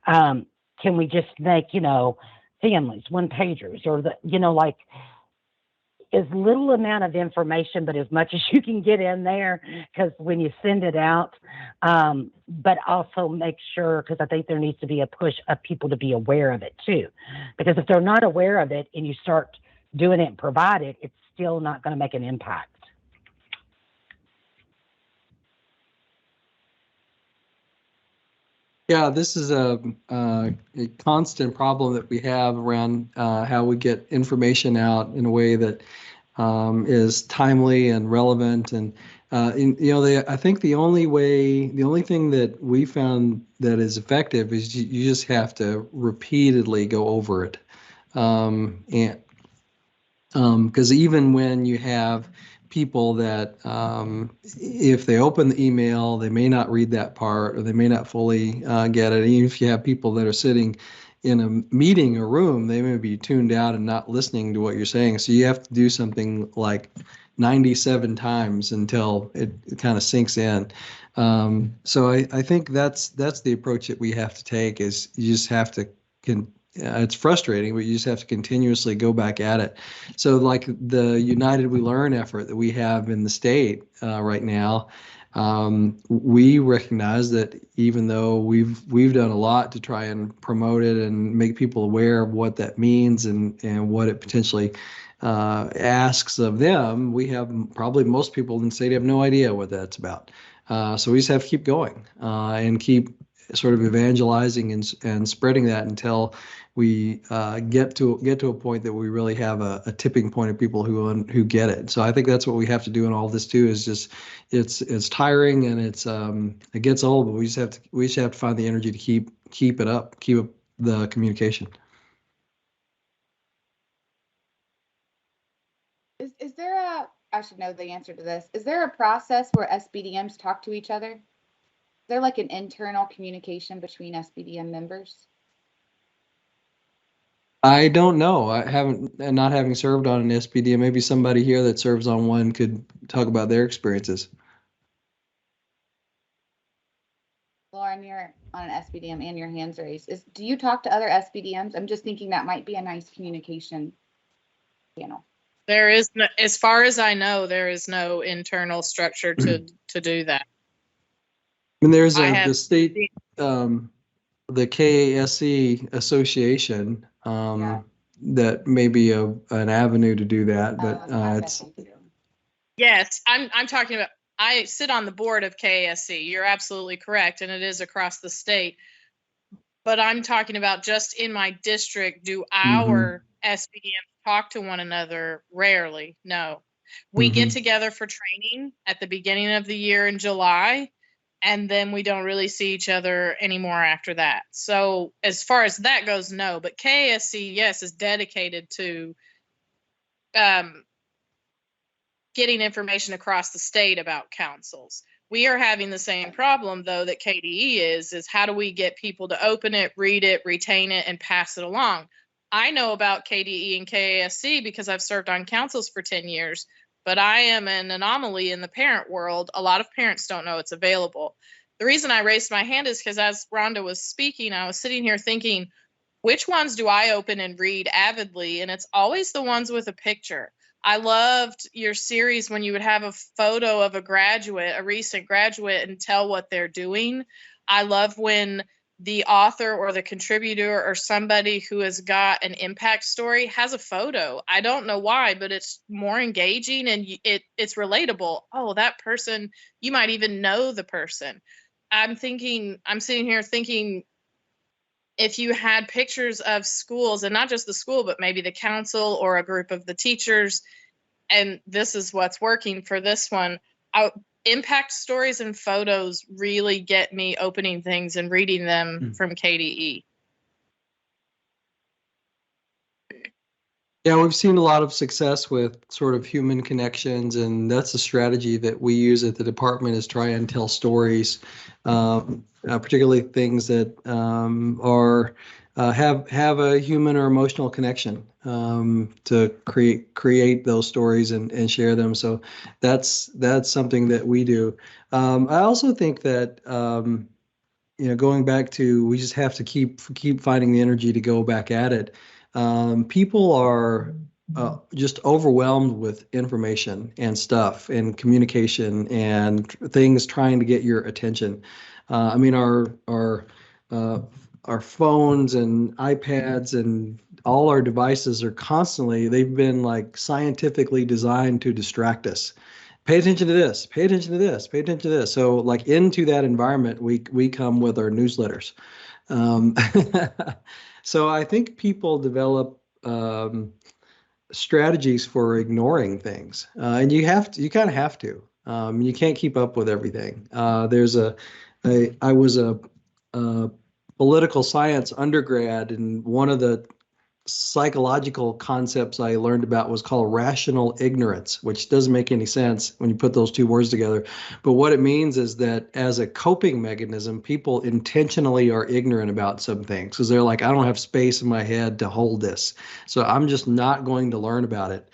Can we just make, families one pagers or like as little amount of information, but as much as you can get in there, because when you send it out, but also make sure, because I think there needs to be a push of people to be aware of it too. Because if they're not aware of it and you start doing it and provide it, it's still not going to make an impact. Yeah, this is a constant problem that we have around how we get information out in a way that is timely and relevant. And I think the only thing that we found that is effective is you just have to repeatedly go over it, and because even when you have people that if they open the email, they may not read that part or they may not fully get it. Even if you have people that are sitting in a meeting or room, they may be tuned out and not listening to what you're saying. So you have to do something like 97 times until it kind of sinks in. So I think that's the approach that we have to take, is you just have to it's frustrating, but you just have to continuously go back at it. So like the United We Learn effort that we have in the state right now, we recognize that even though we've done a lot to try and promote it and make people aware of what that means and what it potentially asks of them, we have probably most people in the state have no idea what that's about. So we just have to keep going and keep sort of evangelizing and spreading that until we get to a point that we really have a tipping point of people who get it. So I think that's what we have to do in all this too. Is just it's tiring and it gets old, but we just have to find the energy to keep it up, keep up the communication. Is there I should know the answer to this. Is there a process where SBDMs talk to each other? Is there like an internal communication between SBDM members? I don't know. I haven't, and not having served on an SBDM, maybe somebody here that serves on one could talk about their experiences. Lauren, you're on an SBDM and your hands raised. Do you talk to other SBDMs? I'm just thinking that might be a nice communication channel. There is no, as far as I know, there is no internal structure to do that. I mean, there's the state, the KASC association, that may be an avenue to do that, but it's. Yes, I'm talking about, I sit on the board of KASC. You're absolutely correct, and it is across the state. But I'm talking about just in my district, do our SBDMs talk to one another? Rarely, no. We get together for training at the beginning of the year in July, and then we don't really see each other anymore after that. So as far as that goes, no. But KASC, yes, is dedicated to getting information across the state about councils. We are having the same problem, though, that KDE is how do we get people to open it, read it, retain it, and pass it along? I know about KDE and KASC because I've served on councils for 10 years, but I am an anomaly in the parent world. A lot of parents don't know it's available. the reason I raised my hand is because as Rhonda was speaking, I was sitting here thinking, which ones do I open and read avidly? And it's always the ones with a picture. I loved your series when you would have a photo of a graduate, a recent graduate, and tell what they're doing. I love when the author or the contributor or somebody who has got an impact story has a photo. I don't know why, but it's more engaging and it's relatable. Oh, that person, you might even know the person. I'm sitting here thinking, if you had pictures of schools, and not just the school, but maybe the council or a group of the teachers, and this is what's working for this one. Impact stories and photos really get me opening things and reading them from KDE. Yeah, we've seen a lot of success with sort of human connections, and that's a strategy that we use at the department, is try and tell stories, particularly things that have a human or emotional connection, to create those stories and share them. So that's something that we do. I also think that going back to, we just have to keep finding the energy to go back at it. People are just overwhelmed with information and stuff and communication and things trying to get your attention. I mean, our phones and iPads and all our devices are constantly, they've been like scientifically designed to distract us. Pay attention to this, pay attention to this, pay attention to this. So like into that environment, we come with our newsletters. So I think people develop strategies for ignoring things, and you kind of have to. You can't keep up with everything. I was a political science undergrad, and one of the psychological concepts I learned about was called rational ignorance, which doesn't make any sense when you put those two words together. But what it means is that as a coping mechanism, people intentionally are ignorant about some things because they're like, I don't have space in my head to hold this. So I'm just not going to learn about it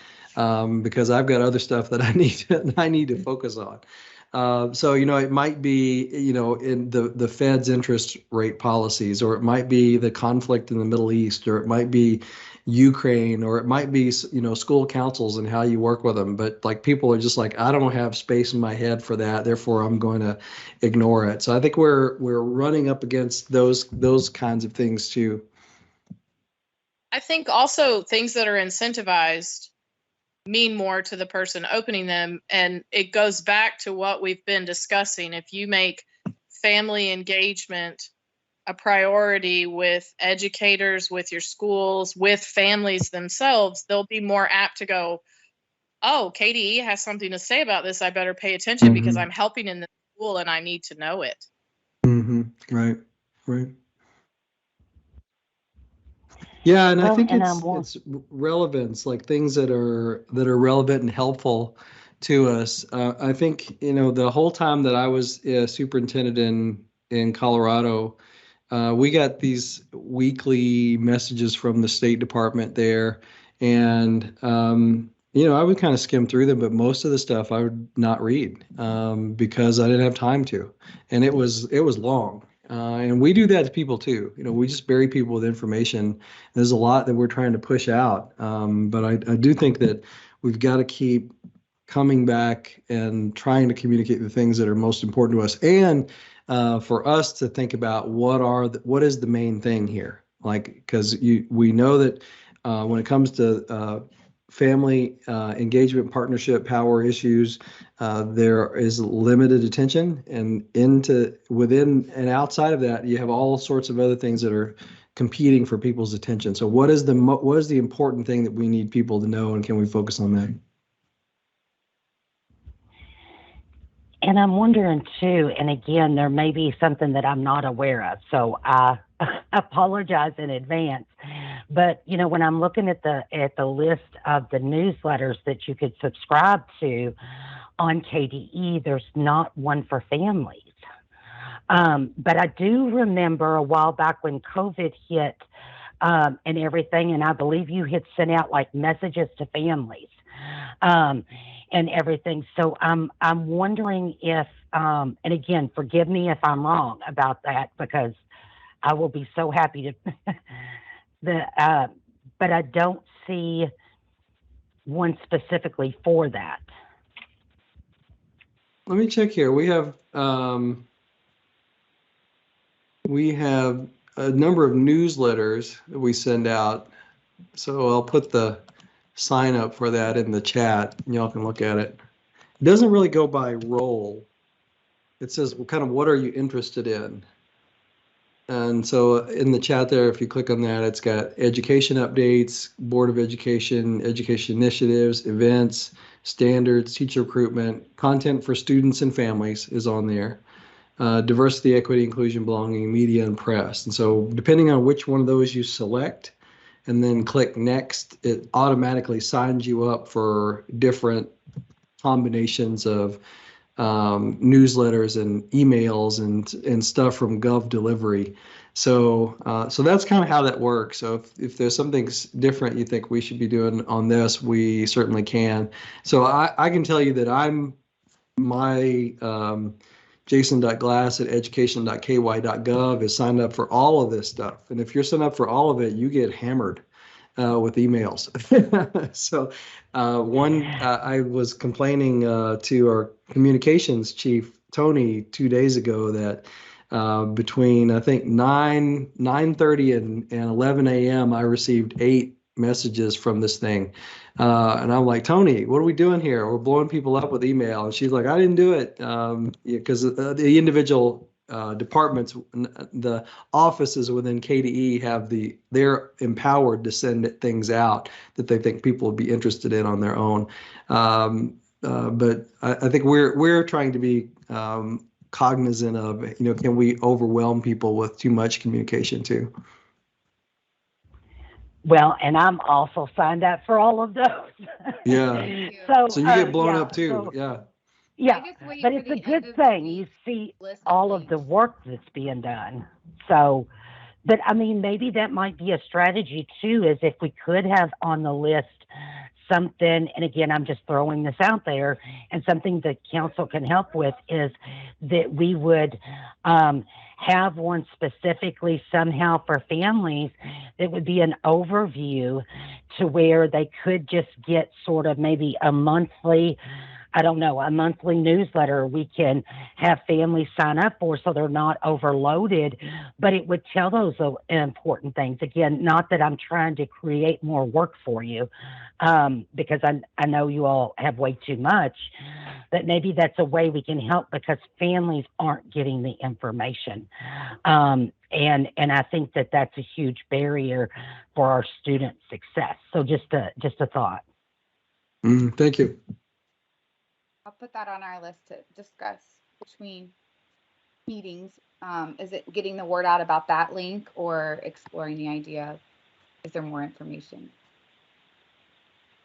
because I've got other stuff that I need to focus on. So, it might be, in the Fed's interest rate policies, or it might be the conflict in the Middle East, or it might be Ukraine, or it might be, school councils and how you work with them. But like people are just like, I don't have space in my head for that, therefore I'm going to ignore it. So I think we're running up against those kinds of things too. I think also things that are incentivized mean more to the person opening them. And it goes back to what we've been discussing. If you make family engagement a priority with educators, with your schools, with families themselves, they'll be more apt to go, oh, KDE has something to say about this. I better pay attention because I'm helping in the school and I need to know it. Right. Yeah, and I think it's relevance, like things that are relevant and helpful to us. I think the whole time that I was superintendent in Colorado, we got these weekly messages from the State Department there, and I would kind of skim through them, but most of the stuff I would not read because I didn't have time to, and it was long. And we do that to people too. We just bury people with information. There's a lot that we're trying to push out. But I do think that we've got to keep coming back and trying to communicate the things that are most important to us. And for us to think about what is the main thing here? Like, because we know that when it comes to family engagement, partnership, power issues, there is limited attention, and within and outside of that, you have all sorts of other things that are competing for people's attention. So what is the important thing that we need people to know, and can we focus on that? And I'm wondering too, and again, there may be something that I'm not aware of, so I apologize in advance. But when I'm looking at the list of the newsletters that you could subscribe to on KDE, there's not one for families. But I do remember a while back when COVID hit and everything, and I believe you had sent out like messages to families. and everything. So I'm wondering if, and again, forgive me if I'm wrong about that, because I will be so happy to, but I don't see one specifically for that. Let me check here. We have a number of newsletters that we send out. So I'll put the sign up for that in the chat. Y'all can look at it. It doesn't really go by role. It says, well, kind of what are you interested in? And so in the chat there, if you click on that, it's got education updates, Board of Education, education initiatives, events, standards, teacher recruitment, content for students and families is on there. Diversity, equity, inclusion, belonging, media, and press. And so depending on which one of those you select and then click next, it automatically signs you up for different combinations of newsletters and emails and stuff from Gov Delivery. So that's kind of how that works. So if there's something different you think we should be doing on this, we certainly can. So I can tell you that my jason.glass@education.ky.gov is signed up for all of this stuff. And if you're signed up for all of it, you get hammered with emails. So I was complaining to our communications chief, Tony, 2 days ago that between I think 9:30 and 11 a.m. I received 8 messages from this thing. And I'm like, Tony, what are we doing here? We're blowing people up with email. And she's like, I didn't do it because the individual departments, the offices within KDE they're empowered to send things out that they think people would be interested in on their own. But I think we're trying to be cognizant of, can we overwhelm people with too much communication too? Well, and I'm also signed up for all of those. Yeah. So you get blown yeah, up too. so, Yeah. Yeah, I just wait but for it's the a end good of the thing. week You see list all of the links. work that's being done. So, but I mean, maybe that might be a strategy too, is if we could have on the list something, and again, I'm just throwing this out there, and something the council can help with is that we would have one specifically somehow for families that would be an overview to where they could just get sort of maybe a monthly newsletter we can have families sign up for so they're not overloaded, but it would tell those important things. Again, not that I'm trying to create more work for you, because I know you all have way too much, but maybe that's a way we can help because families aren't getting the information. And I think that that's a huge barrier for our student success. So just a thought. Thank you. I'll put that on our list to discuss between meetings. Is it getting the word out about that link or exploring the idea of, is there more information?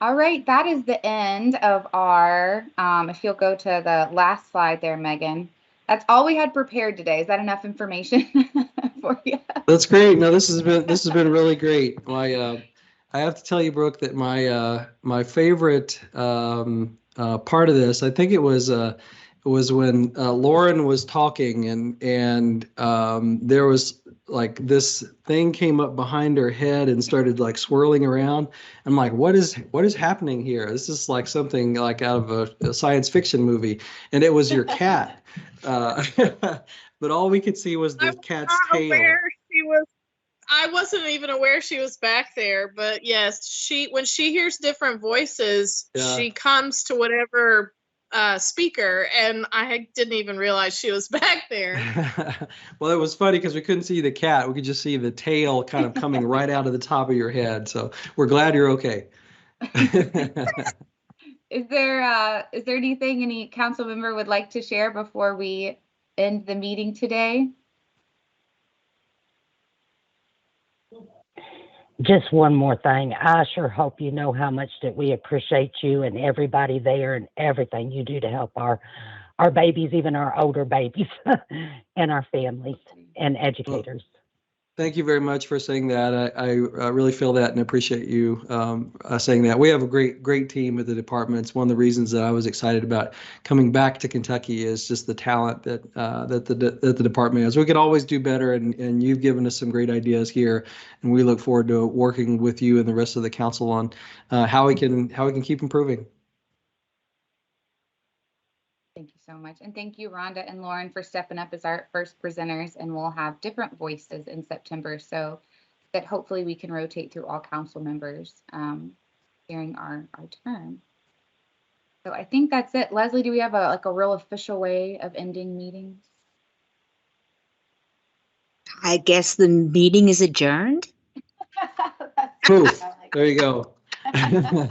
All right, that is the end of our, if you'll go to the last slide there, Megan. That's all we had prepared today. Is that enough information for you? That's great. No, this has been really great. I have to tell you, Brooke, that my favorite part of this, I think it was when Lauren was talking and there was like this thing came up behind her head and started like swirling around. I'm like, what is happening here? This is like something like out of a science fiction movie, and it was your cat. But all we could see was the cat's tail. I wasn't even aware she was back there, but yes, when she hears different voices, she comes to whatever speaker, and I didn't even realize she was back there. Well, it was funny because we couldn't see the cat. We could just see the tail kind of coming right out of the top of your head. So we're glad you're okay. Is there anything any council member would like to share before we end the meeting today? Just one more thing. I sure hope you know how much that we appreciate you and everybody there and everything you do to help our babies, even our older babies, and our families and educators. Thank you very much for saying that. I really feel that and appreciate you saying that. We have a great team at the department. It's one of the reasons that I was excited about coming back to Kentucky is just the talent that the department has. We could always do better, and you've given us some great ideas here, and we look forward to working with you and the rest of the council on how we can keep improving. Thank you so much. And thank you, Rhonda and Lauren, for stepping up as our first presenters. And we'll have different voices in September so that hopefully we can rotate through all council members during our term. So I think that's it. Leslie, do we have a real official way of ending meetings? I guess the meeting is adjourned. Poof, there you go.